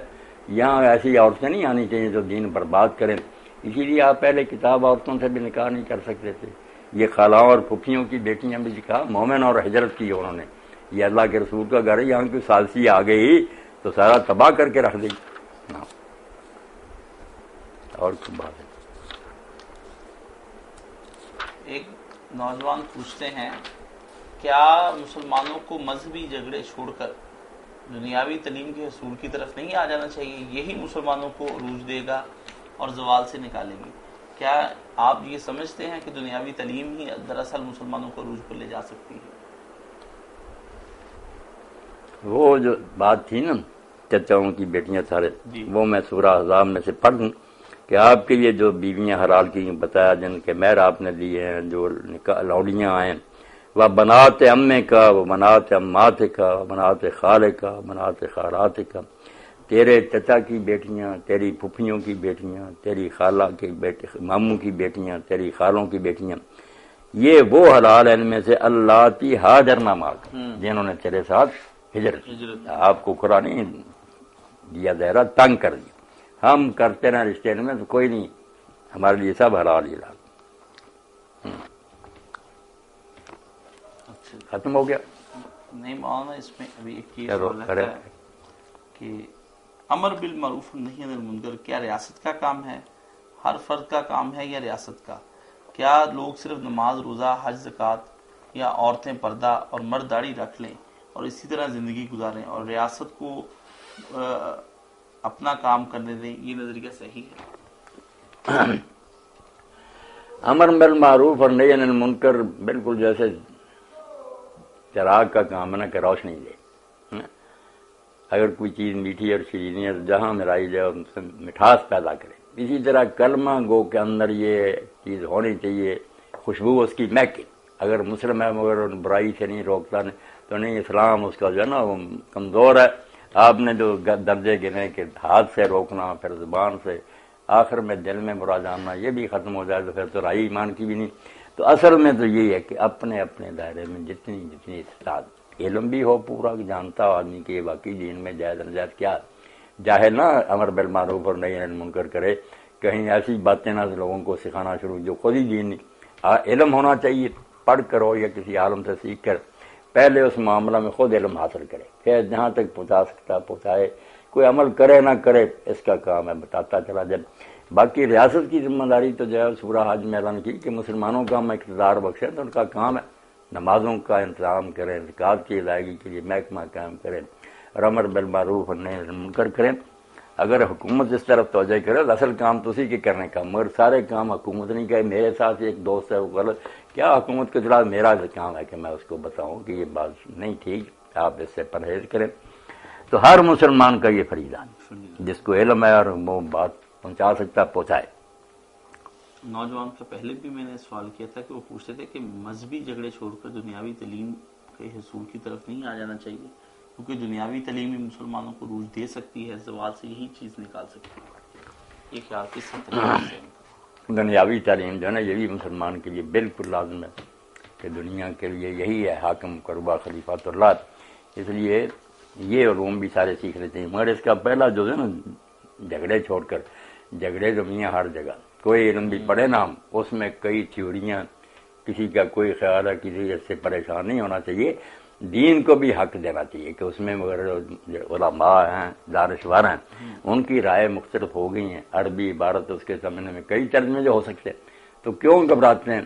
یہاں ایسی عورتیں نہیں آنی چاہیے جو دین برباد کریں. اسی لیے آپ پہلے کتاب عورتوں سے بھی نکاح نہیں کر سکتے تھے. یہ خالاؤں اور پھپھیوں کی بیٹیاں بھی کہا مومن اور ہجرت کی انہوں نے، یہ اللہ کے رسول کا گھر ہے، یہاں کی ثالثی آ گئی تو سارا تباہ کر کے رکھ دی. اور کوئی بات ہے. ایک نوجوان پوچھتے ہیں کیا مسلمانوں کو مذہبی جھگڑے چھوڑ کر دنیاوی تعلیم کے حصول کی طرف نہیں آ جانا چاہیے؟ یہی مسلمانوں کو عروج دے گا اور زوال سے نکالے گی. کیا آپ یہ سمجھتے ہیں کہ دنیاوی تعلیم ہی دراصل مسلمانوں کو عروج پر لے جا سکتی ہے؟ وہ جو بات تھی نا چچاؤں کی بیٹیاں سارے وہ میں سورہ احزاب میں سے پڑھ دوں کہ آپ کے لیے جو بیویاں حلال کی بتایا جن کے مہر آپ نے دیے ہیں، جو لوڈیاں آئیں، وہ بنات امے کا، وہ بنات امات کا، وہ بنات خالے کا، بنات خالات کا، تیرے چچا کی بیٹیاں، تیری پھپھیوں کی بیٹیاں، تیری خالہ کی بیٹی، ماموں کی بیٹیاں، تیری خالوں کی بیٹیاں، یہ وہ حلال ان میں سے اللہ کی ہاجر نامات جنہوں نے تیرے ساتھ ہجرت. آپ کو قرآن نہیں دیا دائرہ تنگ کر دیا. ہم کرتے رہے رشتے میں تو کوئی نہیں، ہمارے لیے سب حلال ہی حلال. ختم ہو گیا. نہیں مولانا، اس میں ابھی ایک چیز چلو لگتا ہے کہ امر بالمعروف نہی عن المنکر کیا ریاست کا کام ہے، ہر فرد کا کام ہے یا ریاست کا؟ کیا لوگ صرف نماز، روزہ، حج، زکوٰۃ، یا عورتیں پردہ اور مرد داڑھی رکھ لیں اور اسی طرح زندگی گزاریں اور ریاست کو اپنا کام کرنے دیں، یہ نظریہ صحیح ہے؟ امر بالمعروف اور نہی عن المنکر بالکل جیسے چراغ کا کام ہے نا کہ روشنی دے. اگر کوئی چیز میٹھی اور شیرینی ہے جہاں ملائی جائے ان سے مٹھاس پیدا کرے. اسی طرح کلمہ گو کے اندر یہ چیز ہونی چاہیے، خوشبو اس کی مہکے. اگر مسلم ہے مگر برائی سے نہیں روکتا تو نہیں، اسلام اس کا جو ہے نا وہ کمزور ہے. آپ نے جو درجے گنے کہ ہاتھ سے روکنا، پھر زبان سے، آخر میں دل میں برا جاننا، یہ بھی ختم ہو جائے تو پھر تو رائی ایمان کی بھی نہیں. تو اصل میں تو یہی ہے کہ اپنے اپنے دائرے میں جتنی استطاعت، علم بھی ہو پورا کہ جانتا ہو آدمی کہ باقی دین میں جائز نجائز کیا. جاہل نہ امر بالمعروف اور نہی عن المنکر کرے، کہیں ایسی باتیں نہ لوگوں کو سکھانا شروع جو خود ہی دین نہیں. علم ہونا چاہیے، پڑھ کر ہو یا کسی عالم سے سیکھ کر، پہلے اس معاملہ میں خود علم حاصل کرے، پھر جہاں تک پہنچا سکتا پہنچائے. کوئی عمل کرے نہ کرے اس کا کام ہے بتاتا چلا جائے. باقی ریاست کی ذمہ داری تو جو ہے سورہ حج میں اعلان کی کہ مسلمانوں کا ہم اقتدار بخشیں تو ان کا کام ہے نمازوں کا انتظام کریں، زکوٰۃ کی ادائیگی کے لیے محکمہ قائم کریں اور امر بالمعروف اور نہی عن المنکر کریں. اگر حکومت اس طرف توجہ کرے تو اصل کام تو اسی کے کرنے کا، مگر سارے کام حکومت نہیں کرے. میرے ساتھ ایک دوست ہے وہ غلط، کیا حکومت کے خلاف میرا کام ہے کہ میں اس کو بتاؤں کہ یہ بات نہیں ٹھیک، آپ اس سے پرہیز کریں. تو ہر مسلمان کا یہ فریضہ ہے، جس کو علم ہے اور وہ بات پہنچا سکتا پہنچائے. نوجوان کا پہلے بھی میں نے سوال کیا تھا کہ وہ پوچھتے تھے کہ مذہبی جھگڑے چھوڑ کر دنیاوی تعلیم کے حصول کی طرف نہیں آ جانا چاہیے، کیونکہ دنیاوی تعلیم ہی مسلمانوں کو روز دے سکتی ہے، زوال سے یہی چیز نکال سکتی ہے. یہ خیال کس طرح سے؟ دنیاوی تعلیم جو ہے نا یہ بھی مسلمان کے لیے بالکل لازم ہے کہ دنیا کے لیے یہی ہے حاکم قربا خلیفۃ اللہ. اس لیے یہ علوم بھی سارے سیکھنے چاہیے. مگر اس کا پہلا جو ہے نا جھگڑے چھوڑ کر، جھگڑے تو نہیں ہر جگہ، کوئی علم بھی پڑھے نا ہم اس میں کئی تھیوریاں، کسی کا کوئی خیال ہے کسی سے پریشان نہیں ہونا چاہیے. دین کو بھی حق دینا چاہیے کہ اس میں مگر علماء ہیں، دانشور ہیں، ان کی رائے مختلف ہو گئی ہیں. عربی عبارت اس کے سمجھنے میں کئی ترجمے جو ہو سکتے تو کیوں گھبراتے ہیں.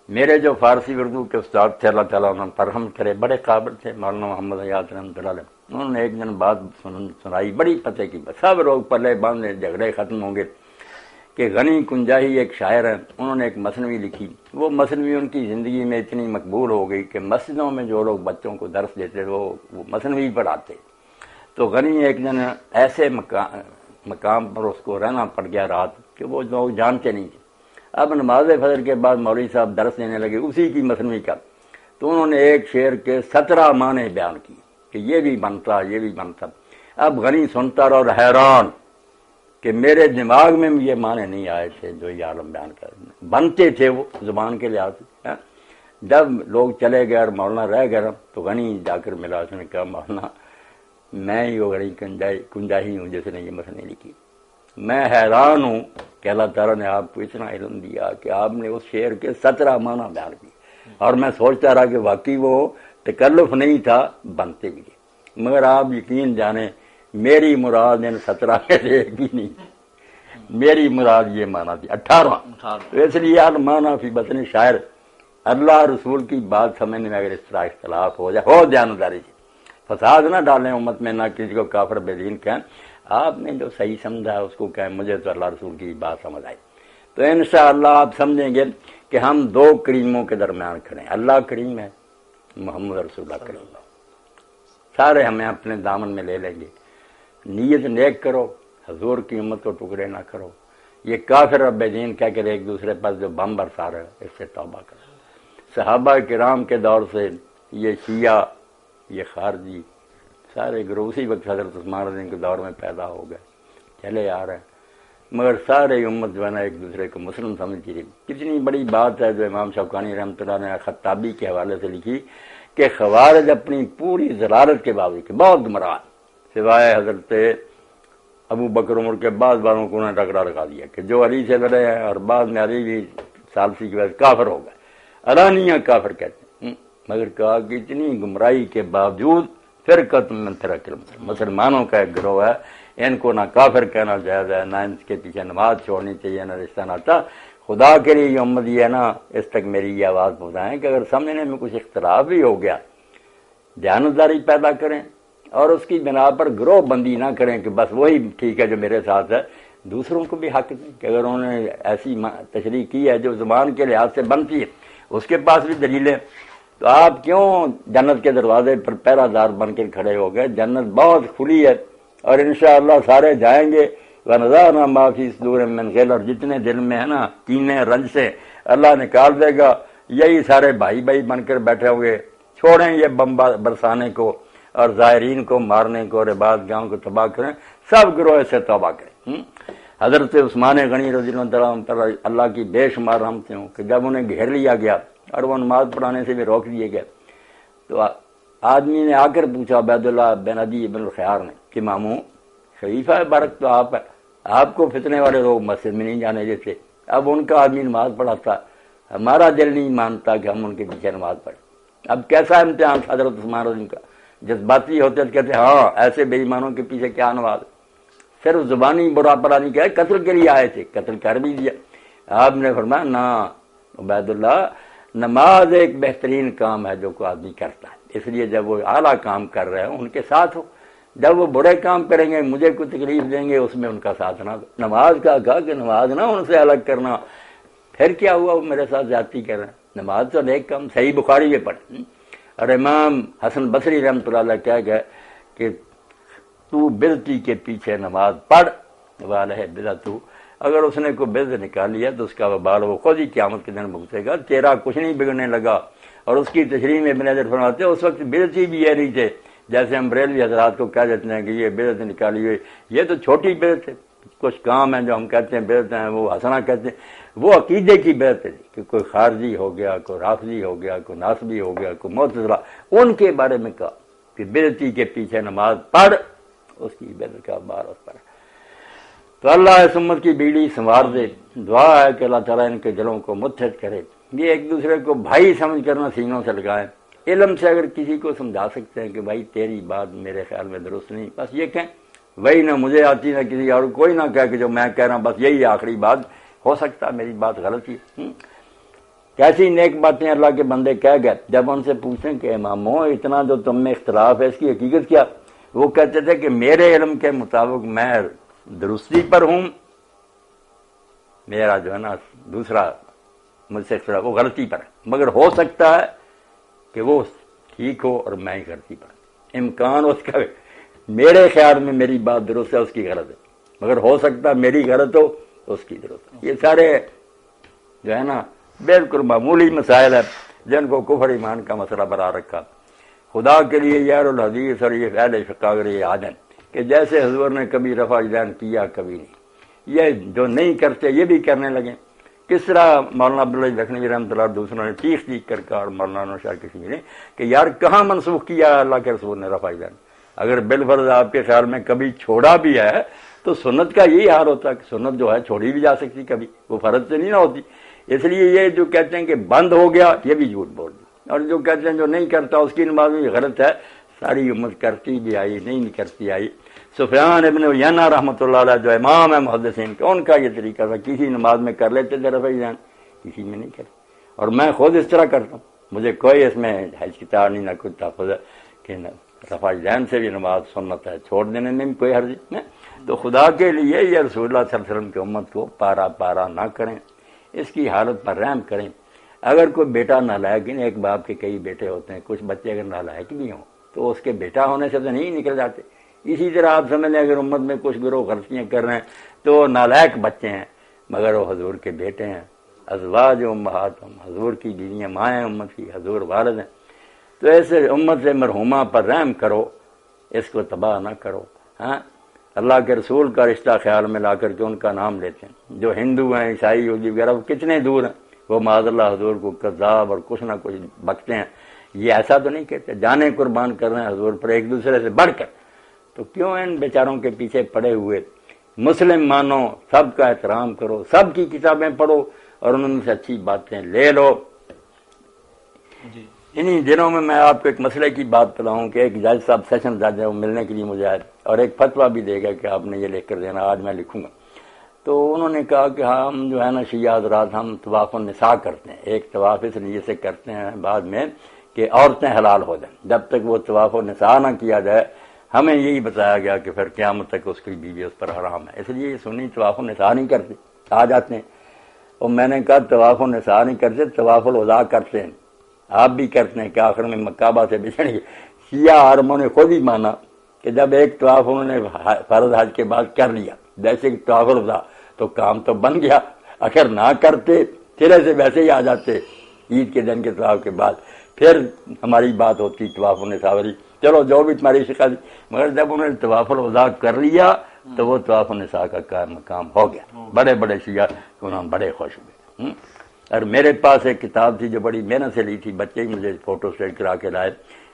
میرے جو فارسی اردو کے استاد تھے اللہ تعالیٰ انہوں نے فرہم کرے، بڑے قابل تھے، مولانا محمد حیات رحمۃ اللہ علیہ. انہوں نے ایک دن بات سنائی بڑی پتہ کی، سب لوگ پلے باندھے، جھگڑے ختم ہوں گے کہ غنی کنجاہی ایک شاعر ہیں، انہوں نے ایک مثنوی لکھی. وہ مثنوی ان کی زندگی میں اتنی مقبول ہو گئی کہ مسجدوں میں جو لوگ بچوں کو درس دیتے وہ مثنوی پڑھاتے. تو غنی ایک دن ایسے مقام پر اس کو رہنا پڑ گیا رات کہ وہ لوگ جانتے نہیں تھے. اب نماز فجر کے بعد مولوی صاحب درس دینے لگے اسی کی مثنوی کا، تو انہوں نے ایک شعر کے 17 معنی بیان کیے کہ یہ بھی بنتا یہ بھی بنتا. اب غنی سنتا رہا اور حیران کہ میرے دماغ میں یہ معنی نہیں آئے تھے جو یہ عالم بیان کر بنتے تھے وہ زبان کے لحاظ سے. جب لوگ چلے گئے اور مولانا رہ گئے تو غنی جا کر ملا، اس نے کہا مولانا میں ہی وہ غنی کنجاہی ہوں جس نے یہ مثنوی لکھی. میں حیران ہوں کہ اللہ تعالیٰ نے آپ کو اتنا علم دیا کہ آپ نے اس شعر کے 17 معنی بیان کیے، اور میں سوچتا رہا کہ واقعی وہ تکلف نہیں تھا، بنتے بھی تھے. مگر آپ یقین جانیں میری مراد ان 17 میں سے ایک بھی نہیں، میری مراد یہ معنی تھی 18. تو اس لیے المعنی فی بطن شاعر، اللہ رسول کی بات سمجھنے میں اگر اس طرح اختلاف ہو جائے، ہو دیانتداری سے، فساد نہ ڈالیں امت میں، نہ کسی کو کافر بے دین کہیں. آپ نے جو صحیح سمجھا ہے اس کو کہیں مجھے تو اللہ رسول کی بات سمجھ آئی. تو انشاءاللہ آپ سمجھیں گے کہ ہم دو کریموں کے درمیان کھڑے ہیں، اللہ کریم ہے، محمد رسول اللہ کریم. سارے ہمیں اپنے دامن میں لے لیں گے. نیت نیک کرو، حضور کی امت کو ٹکڑے نہ کرو. یہ کافر رب دین کہہ کر ایک دوسرے پر جو بم برسا رہے اس سے توبہ کرو. صحابہ کرام کے دور سے یہ شیعہ، یہ خارجی سارے گروہ اسی وقت حضرت عثمان رضی اللہ عنہ کے دور میں پیدا ہو گئے، چلے آ رہے ہیں، مگر سارے امت جو ہے نا ایک دوسرے کو مسلم سمجھتی رہی۔ کتنی بڑی بات ہے جو امام شوکانی رحمۃ اللہ نے خطابی کے حوالے سے لکھی کہ خوارج اپنی پوری ضلالت کے باوجود بہت گمراہ، سوائے حضرت ابو بکر عمر کے بعد والوں کو انہوں نے رگڑا لگا دیا کہ جو علی سے لڑے ہیں اور بعد میں علی بھی ثالثی کی وجہ سے کافر ہو گئے، علانیہ کافر کہتے ہیں، مگر کہا کہ اتنی گمراہی کے باوجود فرقۃ من فرق المسلمین، مسلمانوں کا ایک گروہ ہے، ان کو نہ کافر کہنا جائز ہے، نہ ان کے پیچھے نماز چھوڑنی چاہیے، نہ رشتہ ناتا۔ خدا کے لیے یہ امت یہ ہے نا، اس تک میری یہ آواز پہنچائیں کہ اگر سمجھنے میں کچھ اختلاف بھی ہو گیا، دیانتداری پیدا کریں اور اس کی بنا پر گروہ بندی نہ کریں کہ بس وہی ٹھیک ہے جو میرے ساتھ ہے، دوسروں کو بھی حق دیں کہ اگر انہوں نے ایسی تشریح کی ہے جو زبان کے لحاظ سے بنتی ہے، اس کے پاس بھی دلیلیں، تو آپ کیوں جنت کے دروازے پر پہرہ دار بن کے کھڑے ہو گئے؟ جنت بہت کھلی ہے اور انشاءاللہ سارے جائیں گے، وَنَزَعْنَا مَا فِي صُدُورِهِم مِّن غِلٍّ، اور جتنے دل میں ہے نا کینے رنج سے اللہ نکال دے گا، یہی سارے بھائی بھائی بن کر بیٹھے ہوئے، چھوڑیں یہ بم برسانے کو اور زائرین کو مارنے کو اور عبادت گاہوں کو تباہ کریں، سب گروہ سے توبہ کریں۔ حضرت عثمان غنی رضی اللہ عنہ پر اللہ کی بے شمار رحمتیں ہوں کہ جب انہیں گھیر لیا گیا اور وہ نماز پڑھانے سے بھی روک دیے گئے، تو آدمی نے آ کر پوچھا عبید اللہ بن عدی بن الخیار نے کہ ماموں خلیفہ بارک تو آپ ہے، آپ کو فتنے والے لوگ مسجد میں نہیں جانے دیتے، اب ان کا آدمی نماز پڑھاتا، ہمارا دل نہیں مانتا کہ ہم ان کے پیچھے نماز پڑھیں۔ اب کیسا امتحان حضرت عثمان رضی کا، جذباتی ہوتے تو کہتے ہاں ایسے بے ایمانوں کے پیچھے کیا نماز، صرف زبانی برا پڑا نہیں کہا، قتل کے لیے آئے تھے، قتل کر بھی دیا۔ آپ نے فرمایا نہ عبید اللہ، نماز ایک بہترین کام ہے جو کوئی آدمی کرتا ہے، اس لیے جب وہ اعلیٰ کام کر رہے ہوں ان کے ساتھ ہو، جب وہ برے کام کریں گے مجھے کوئی تکلیف دیں گے اس میں ان کا ساتھ نہ دو۔ نماز کا کہا کہ نماز نہ ان سے الگ کرنا، پھر کیا ہوا وہ میرے ساتھ زیادتی کر رہے ہیں، نماز تو نیک کام، صحیح بخاری میں پڑھ۔ اور امام حسن بصری رحمۃ اللہ علیہ کیا گیا کہ تو بدعتی کے پیچھے نماز پڑھ والے بدعت، اگر اس نے کوئی بدعت نکال لیا تو اس کا وبال وہ خود ہی قیامت کے دن بھگتے گا، تیرا کچھ نہیں بگڑنے لگا۔ اور اس کی تشریح میں ابن حجر فرماتے ہیں اس وقت بدعتی بھی یہ نہیں تھے جیسے ہم بریلوی حضرات کو کہہ دیتے ہیں کہ یہ بدعت نکالی ہوئی، یہ تو چھوٹی بدعت ہے، کچھ کام ہیں جو ہم کہتے ہیں بدعت ہیں وہ حسنہ کہتے ہیں، وہ عقیدے کی بدعت ہے کہ کوئی خارجی ہو گیا، کوئی رافضی ہو گیا، کوئی ناصبی ہو گیا، کوئی معتزلہ، ان کے بارے میں کہا کہ بدعتی کے پیچھے نماز پڑھ، اس کی بدعت کا بار اس پر۔ تو اللہ اس امت کی بیڑی سنوار دے، دعا ہے کہ اللہ تعالیٰ ان کے دلوں کو متحد کرے، یہ ایک دوسرے کو بھائی سمجھ کرنا سینوں سے لگائیں۔ علم سے اگر کسی کو سمجھا سکتے ہیں کہ بھائی تیری بات میرے خیال میں درست نہیں، بس یہ کہیں، وہی نہ مجھے آتی نہ کسی اور کوئی نہ کہے کہ جو میں کہہ رہا ہوں بس یہی آخری بات، ہو سکتا میری بات غلط ہی۔ کیسی نیک باتیں اللہ کے بندے کہہ گئے، جب ان سے پوچھیں کہ اماموں اتنا جو تم میں اختلاف ہے اس کی حقیقت کیا، وہ کہتے تھے کہ میرے علم کے مطابق میں درستی پر ہوں، میرا جو ہے نا دوسرا مجھ سے اختلاف وہ غلطی پر ہے، مگر ہو سکتا ہے کہ وہ ٹھیک ہو اور میں ہی غلطی پر، امکان اس کا میرے خیال میں میری بات درست ہے اس کی غلط ہے، مگر ہو سکتا ہے میری غلط ہو اس کی درست ہے۔ یہ سارے جو ہے نا بالکل معمولی مسائل ہیں جن کو کفر ایمان کا مسئلہ بنا رکھا۔ خدا کے لیے یار الحدیث اور یہ فعل فقہ اگر یہ یاد ہے کہ جیسے حضور نے کبھی رفع یدین کیا کبھی نہیں، یہ جو نہیں کرتے یہ بھی کرنے لگے۔ کس طرح مولانا عبداللہ لکھنوی رحمۃ اللہ دوسروں نے چیخ کر کہا اور مولانا شاہ کشمیری نے کہ یار کہاں منسوخ کیا اللہ کے رسول نے رفع یدین، اگر بالفرض آپ کے خیال میں کبھی چھوڑا بھی ہے تو سنت کا یہی حال ہوتا ہے کہ سنت جو ہے چھوڑی بھی جا سکتی، کبھی وہ فرض سے نہیں نہ ہوتی۔ اس لیے یہ جو کہتے ہیں کہ بند ہو گیا یہ بھی جھوٹ بول دی، اور جو کہتے ہیں جو نہیں کرتا اس کی نماز میں غلط ہے، ساری امت کرتی بھی آئی نہیں کرتی آئی۔ سفیان ابن عیینہ رحمۃ اللہ علیہ جو امام ہے محدثین کا، ان کا یہ طریقہ تھا، کسی نماز میں کر لیتے تھے رفع یدین، کسی میں نہیں کرتے، اور میں خود اس طرح کرتا ہوں، مجھے کوئی اس میں ہچکچاہٹ نہیں، نہ کوئی تحفظ ہے کہ رفع یدین سے بھی نماز سنت ہے، چھوڑ دینے میں بھی کوئی حرج نہیں۔ تو خدا کے لیے یہ رسول اللہ صلی اللہ علیہ وسلم کی امت کو پارا پارا نہ کریں، اس کی حالت پر رحم کریں۔ اگر کوئی بیٹا نالائق، ایک باپ کے کئی بیٹے ہوتے ہیں، کچھ بچے اگر نالائق بھی ہوں تو اس کے بیٹا ہونے سے تو نہیں نکل جاتے۔ اسی طرح آپ سمجھ لیں اگر امت میں کچھ گروہ غلطیاں کر رہے ہیں تو نالائق بچے ہیں، مگر وہ حضور کے بیٹے ہیں، ازواج امہاتہم، حضور کی بیویاں مائیں امت کی، حضور والد ہیں۔ تو ایسے امت سے مرحومہ پر رحم کرو، اس کو تباہ نہ کرو. ہاں اللہ کے رسول کا رشتہ خیال میں لا کر کے ان کا نام لیتے ہیں. جو ہندو ہیں عیسائی یہودی وغیرہ وہ کتنے دور ہیں, وہ معاذ اللہ حضور کو کذاب اور کچھ نہ کچھ بکتے ہیں. یہ ایسا تو نہیں کہتے, جانیں قربان کر رہے ہیں حضور پر ایک دوسرے سے بڑھ کر, تو کیوں ان بیچاروں کے پیچھے پڑے ہوئے. مسلم مانو, سب کا احترام کرو, سب کی کتابیں پڑھو اور ان سے اچھی باتیں لے لو. انہی دنوں میں آپ کو ایک مسئلے کی بات بتاؤں کہ ایک جج صاحب سیشن جج ہے, وہ ملنے کے لیے مجھے آئے اور ایک فتویٰ بھی دے گا کہ آپ نے یہ لکھ کر دینا, آج میں لکھوں گا. تو انہوں نے کہا کہ ہم جو ہے نا شیعہ حضرات ہم طواف النساء کرتے ہیں. ایک طواف اس لیے سے کرتے ہیں بعد میں کہ عورتیں حلال ہو جائیں. جب تک وہ طواف النساء نہ کیا جائے ہمیں یہی بتایا گیا کہ پھر قیامت تک اس کی بیوی اس پر حرام ہے. اس لیے یہ سنی طواف النساء نہیں کرتے, آ جاتے ہیں. اور میں نے کہا طواف النساء نہیں کرتے, طواف الوداع کرتے ہیں. آپ بھی کرتے ہیں کہ آخر میں کعبہ سے بچھڑ گئے. شیعہ عالموں نے خود ہی مانا کہ جب ایک طواف انہوں نے فرض حج کے بعد کر لیا جیسے کہ طواف الوداع, تو کام تو بن گیا. اگر نہ کرتے سرے سے ویسے ہی آ جاتے عید کے دن کے طواف کے بعد, پھر ہماری بات ہوتی طواف النساء والی, چلو جو بھی تمہاری شکایت. مگر جب انہوں نے طواف الوداع کر لیا تو وہ طواف النساء کا مقام ہو گیا. بڑے بڑے شیعہ انہوں نے بڑے خوش ہوئے. اور میرے پاس ایک کتاب تھی جو بڑی محنت سے لی تھی, بچے ہی مجھے فوٹو اسٹیٹ کرا کے لائے,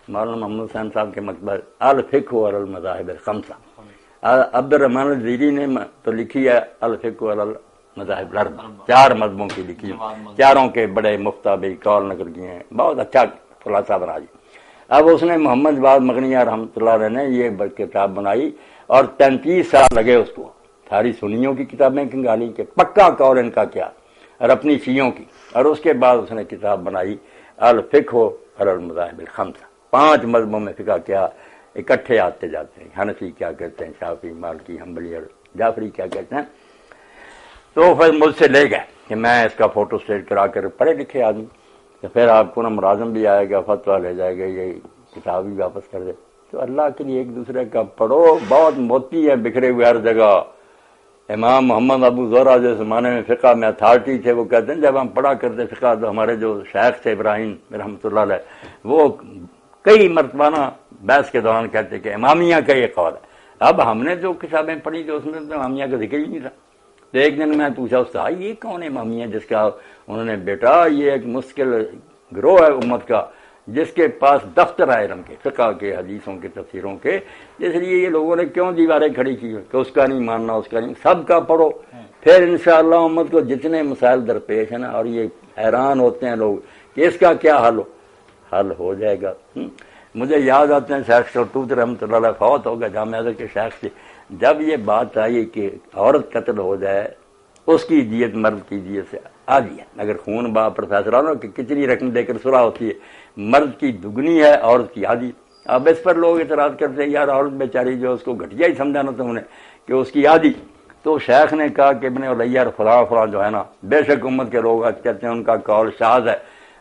مولانا محمد حسین صاحب کے مکتبہ الفقہ علی المذاہب الخمسہ. عبد الرحمن الزیری نے تو لکھی ہے الفقہ علی المذاہب الاربعہ, 4 مذہبوں کی لکھی, چاروں کے بڑے مختبی قول نقل کیے ہیں, بہت اچھا خلاصہ بنا دی. اب اس نے محمد جواد مغنیہ رحمۃ اللہ علیہ نے یہ کتاب بنائی اور 33 سال لگے اس کو. ساری سنیوں کی کتابیں کنگالی کہ پکا قول ان کا کیا, اور اپنی شیعوں کی. اور اس کے بعد اس نے کتاب بنائی الفقہ علی المذاہب الخمسہ. 5 مذہبوں میں فقہ کیا اکٹھے آتے جاتے ہیں. حنفی کیا کہتے ہیں, شافعی, مالکی, حنبلی اور جعفری کیا کہتے ہیں. تو پھر مجھ سے لے گئے کہ میں اس کا فوٹو اسٹیٹ کرا کر, پڑھے لکھے آدمی, تو پھر آپ کو نا ملازم بھی آئے گا, فتویٰ لے جائے گا, یہ کتاب بھی واپس کر دے. تو اللہ کے لیے ایک دوسرے کا پڑھو. بہت موتی ہے بکھرے ہوئے ہر جگہ. امام محمد ابو زہرا جو زمانے میں فقہ میں اتھارٹی تھے, وہ کہتے ہیں جب ہم پڑھا کرتے فقہ تو ہمارے جو شیخ تھے ابراہیم رحمۃ اللہ علیہ, وہ کئی مرتبہ نا بحث کے دوران کہتے کہ امامیہ کا یہ قول ہے. اب ہم نے جو کتابیں پڑھی تو اس میں تو امامیہ کا ذکر ہی نہیں تھا. تو ایک دن میں پوچھا استاد یہ کون امامیہ جس کا, انہوں نے بیٹا یہ ایک مشکل گروہ ہے امت کا جس کے پاس دفتر ہے علم کے, فقہ کے, حدیثوں کے, تفسیروں کے. اس لیے یہ لوگوں نے کیوں دیواریں کھڑی کی کہ اس کا نہیں ماننا, اس کا نہیں, سب کا پڑھو. پھر انشاءاللہ امت کو جتنے مسائل درپیش ہیں نا, اور یہ حیران ہوتے ہیں لوگ کہ اس کا کیا حل ہو جائے گا. مجھے یاد آتے ہیں شیخ شلتوت رحمۃ اللہ علیہ فوت ہو گئے, جامعہ ازہر کے شیخ تھے. جب یہ بات آئی کہ عورت قتل ہو جائے اس کی دیت مرد کی دیت سے آدھی ہے, اگر خون باپ پر فیصلہ ہو کہ کتنی رقم دے کر صلح ہوتی ہے, مرد کی دگنی ہے عورت کی آدھی. اب اس پر لوگ اعتراض کرتے ہیں یار عورت بیچاری جو اس کو گھٹیا ہی سمجھانا تم نے کہ اس کی آدھی. تو شیخ نے کہا کہ ابن علیہ اور فلاں فلاں جو ہے نا, بے شک امت کے لوگ کہتے ہیں ان کا قول شاذ ہے,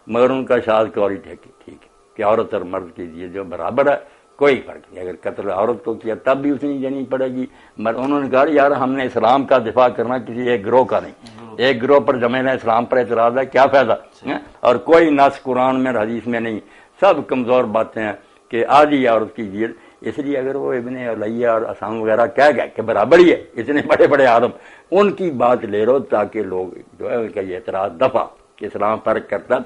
مگر ان کا شاذ قول ہی ٹھیک ہے کہ عورت اور مرد کی دیت جو برابر ہے, کوئی فرق نہیں. اگر قتل عورت کو کیا تب بھی اتنی دینی پڑے گی. انہوں نے کہا یار ہم نے اسلام کا دفاع کرنا کسی ایک گروہ کا نہیں, ایک گروہ پر جمع ہے, اسلام پر اعتراض ہے, کیا فائدہ. اور کوئی نص قرآن میں حدیث میں نہیں, سب کمزور باتیں ہیں کہ آدھی عورت کی دیت. اس لیے اگر وہ ابن علیہ اور اسام وغیرہ کہہ گئے کہ برابر ہی ہے, اتنے بڑے بڑے عالم, ان کی بات لے لو تاکہ لوگ جو ہے کہ یہ اعتراض دفع کہ اسلام فرق کرتا.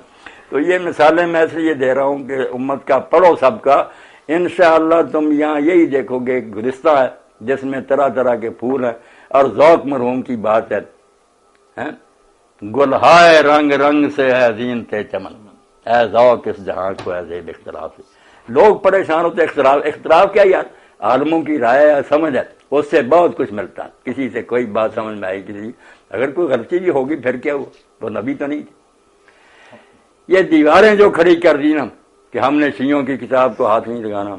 تو یہ مثالیں میں اس لیے دے رہا ہوں کہ امت کا پڑھو سب کا. انشاءاللہ تم یہاں یہی دیکھو گے گلستہ ہے جس میں طرح طرح کے پھول ہیں اور ذوق مرحوم کی بات ہے, گلہائے رنگ رنگ سے ہے زینت چمن, اے ذوق اس جہاں کو ہے زیب اختلاف سے. لوگ پریشان ہوتے اختلاف کیا یار, عالموں کی رائے ہے, سمجھ ہے, اس سے بہت کچھ ملتا. کسی سے کوئی بات سمجھ میں آئی, کسی اگر کوئی غلطی بھی ہوگی پھر کیا ہوا, وہ نبی تو نہیں تھی. یہ دیواریں جو کھڑی کر دی نا کہ ہم نے شیعوں کی کتاب کو ہاتھ نہیں لگانا,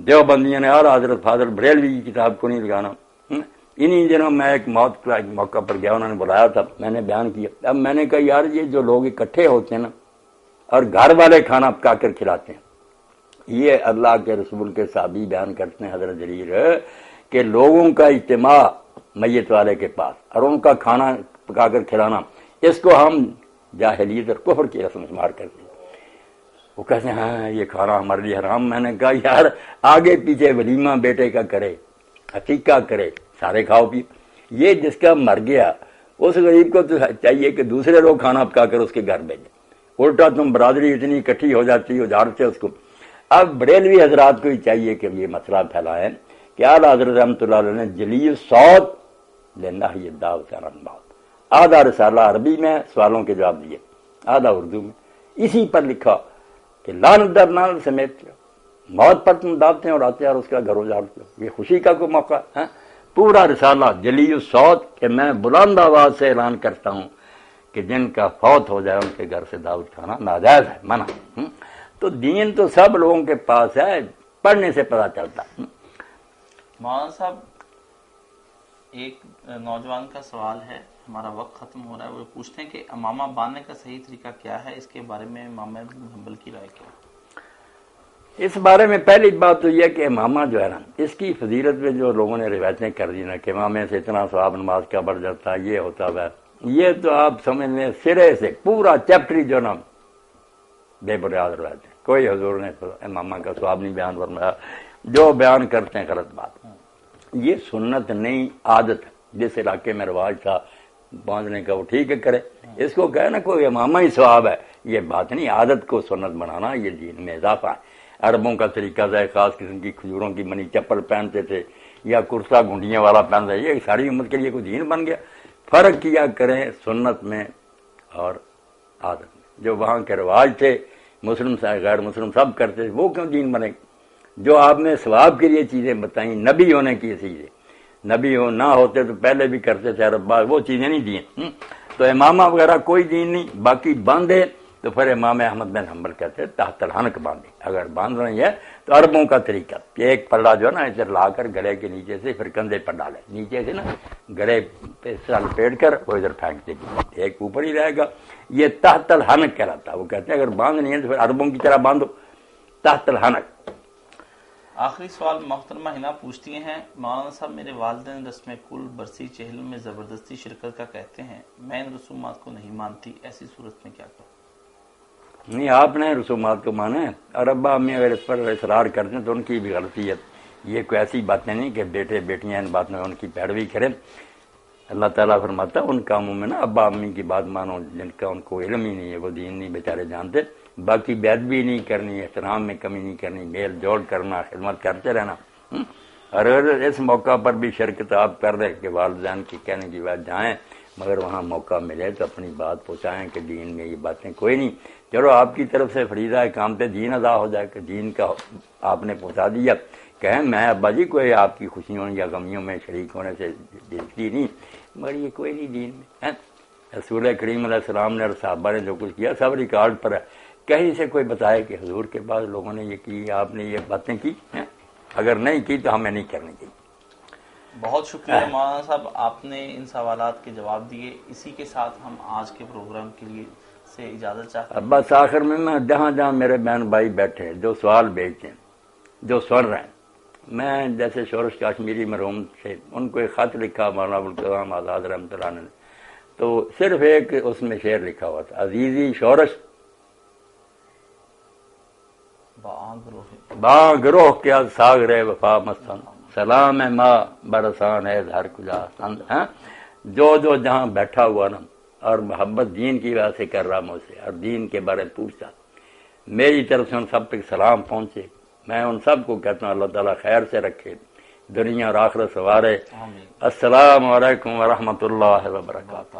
دیوبندیوں نے اعلیٰ حضرت فاضل بریلوی کی کتاب کو نہیں لگانا. انہی دنوں میں ایک موت کا موقع پر گیا, انہوں نے بلایا تھا, میں نے بیان کیا. اب میں نے کہا یار یہ جو لوگ اکٹھے ہوتے ہیں نا اور گھر والے کھانا پکا کر کھلاتے ہیں, یہ اللہ کے رسول کے صحابی بیان کرتے ہیں حضرت جریر کہ لوگوں کا اجتماع میت والے کے پاس اور ان کا کھانا پکا کر کھلانا, اس کو ہم جاہلیت اور کفر کی رسم شمار کرتے ہیں. وہ کہتے ہیں ہاں یہ کھانا ہمارے لیے حرام. میں نے کہا یار آگے پیچھے ولیمہ بیٹے کا کرے, عقیقہ کرے, سارے کھاؤ پی. یہ جس کا مر گیا اس غریب کو تو چاہیے کہ دوسرے لوگ کھانا پکا کر اس کے گھر بھیجیں. الٹا تم برادری اتنی اکٹھی ہو جاتی ہو جھاڑتے اس کو. اب بریلوی حضرات کو ہی چاہیے کہ یہ مسئلہ پھیلائیں کہ اعلیٰ حضرت رحمۃ اللہ علیہ نے جلی الصوت لینا یہ دعوت بات, آدھا رسالہ عربی میں سوالوں کے جواب دیے, آدھا اردو میں. اسی پر لکھا کہ لعنت در لعنت سمیت موت پر تم دعوتیں اڑاتے اور اس کا گھر اجاڑتے ہو. یہ خوشی کا کوئی موقع ہے؟ پورا رسالہ جلی الصوت کہ میں بلند آواز سے اعلان کرتا ہوں کہ جن کا فوت ہو جائے ان کے گھر سے دعوت کھانا ناجائز ہے, منع. تو دین تو سب لوگوں کے پاس ہے, پڑھنے سے پتہ چلتا. مولانا صاحب ایک نوجوان کا سوال ہے, ہمارا وقت ختم ہو رہا ہے. وہ پوچھتے ہیں کہ امامہ باندھنے کا صحیح طریقہ کیا ہے, اس کے بارے میں امام احمد بن حنبل کی رائے کیا ہے؟ اس بارے میں پہلی بات تو یہ کہ امامہ جو ہے نا, اس کی فضیلت میں جو لوگوں نے روایتیں کر دی نا کہ امامے سے اتنا ثواب نماز کا بڑھ جاتا ہے, یہ ہوتا ہے, یہ تو آپ سمجھ لیں سرے سے پورا چیپٹر جو نا بے بنیاد روایتیں. کوئی حضور نے امامہ کا ثواب نہیں بیان فرمایا, جو بیان کرتے ہیں غلط بات. یہ سنت نہیں عادت. جس علاقے میں رواج تھا باندھنے کا وہ ٹھیک ہے کرے, اس کو کہے نا کوئی امامہ ہی ثواب ہے, یہ بات نہیں. عادت کو سنت بنانا یہ دین میں اضافہ ہے. عربوں کا طریقہ ہے, خاص قسم کی کھجوروں کی بنی چپل پہنتے تھے یا کرتا گھنڈیاں والا پہنتے, یہ ساری امت کے لیے کوئی دین بن گیا. فرق کیا کریں سنت میں اور عادت میں. جو وہاں کے رواج تھے مسلم سے غیر مسلم سب کرتے تھے, وہ کیوں دین بنے؟ جو آپ نے ثواب کے لیے چیزیں بتائیں نبی ہونے کی چیزیں, نبی نہ ہوتے تو پہلے بھی کرتے تھے عرب, وہ چیزیں نہیں دیں. تو امامہ وغیرہ کوئی دین نہیں. باقی باندھے تو پھر امام احمد بن حنبل کہتے ہیں تحت الحنک باندھے. اگر باندھ رہی ہے تو عربوں کا طریقہ, ایک پلڑا جو ہے نا ادھر لا کر گلے کے نیچے سے پھر کندھے پر ڈالے, نیچے سے نا گلے پہ لپیٹ کر وہ ادھر پھینکتے, ایک اوپر ہی رہے گا. یہ تحت الحنک کہلاتا ہے. وہ کہتے ہیں اگر باندھ نہیں ہے تو پھر عربوں کی طرح باندھو تحت الحنک. آخری سوال محترمہ ہنا پوچھتی ہیں, مولانا صاحب میرے والدین رسم کل برسی چہل میں زبردستی شرکت کا کہتے ہیں, میں ان رسومات کو نہیں مانتی, ایسی صورت میں کیا کروں؟ نہیں, آپ نے رسومات کو مانا ہے, اور ابا امی اگر اس پر اصرار کرتے ہیں تو ان کی بھی غلطی ہے. یہ کوئی ایسی باتیں نہیں کہ بیٹے بیٹیاں ان بات میں ان کی پیروی کریں. اللہ تعالیٰ فرماتا ہے ان کاموں میں نا ابا امی کی بات مانو جن کا ان کو علم ہی نہیں ہے, وہ دین نہیں بیچارے جانتے. باقی بے ادبی نہیں کرنی, احترام میں کمی نہیں کرنی, میل جوڑ کرنا, خدمت کرتے رہنا. اور اگر اس موقع پر بھی شرکت آپ کر رہے کہ والدین کی کہنے کی بات جائیں, مگر وہاں موقع ملے تو اپنی بات پہنچائیں کہ دین میں یہ باتیں کوئی نہیں. چلو آپ کی طرف سے فریضہ کام پہ دین ادا ہو جائے کہ دین کا آپ نے پہنچا دیا. کہیں میں ابا جی کوئی آپ کی خوشیوں یا غمیوں میں شریک ہونے سے دلچسپی نہیں, مگر یہ کوئی نہیں دین میں. رسول کریم علیہ السلام نے اور صحابہ نے جو کچھ کیا سب ریکارڈ پر ہے. کہیں سے کوئی بتائے کہ حضور کے بعد لوگوں نے یہ کی, آپ نے یہ باتیں کی, اگر نہیں کی تو ہمیں نہیں کرنی چاہیے. بہت شکریہ مولانا صاحب, آپ نے ان سوالات کے جواب دیے. اسی کے ساتھ ہم آج کے پروگرام کے لیے سے اجازت چاہتے ہیں. بس آخر میں جہاں جہاں میرے بہن بھائی بیٹھے جو سوال بھیجتے ہیں, جو سن رہے ہیں, میں جیسے شورش کاشمیری مرحوم سے ان کو ایک خط لکھا مولانا ابوالکلام آزاد رحمۃ اللہ علیہ نے, تو صرف ایک اس میں شعر لکھا ہوا تھا, عزیزی شورش باں گروہ کیا ساگ رہے وفا مستان, سلام ہے ماں برسان ہے ہر کجا. جو جہاں بیٹھا ہوا نا اور محبت دین کی وجہ سے کر رہا مجھ سے اور دین کے بارے میں پوچھتا, میری طرف سے ان سب تک سلام پہنچے. میں ان سب کو کہتا ہوں اللہ تعالیٰ خیر سے رکھے, دنیا اور آخرت سوارے. السلام علیکم ورحمۃ اللہ وبرکاتہ.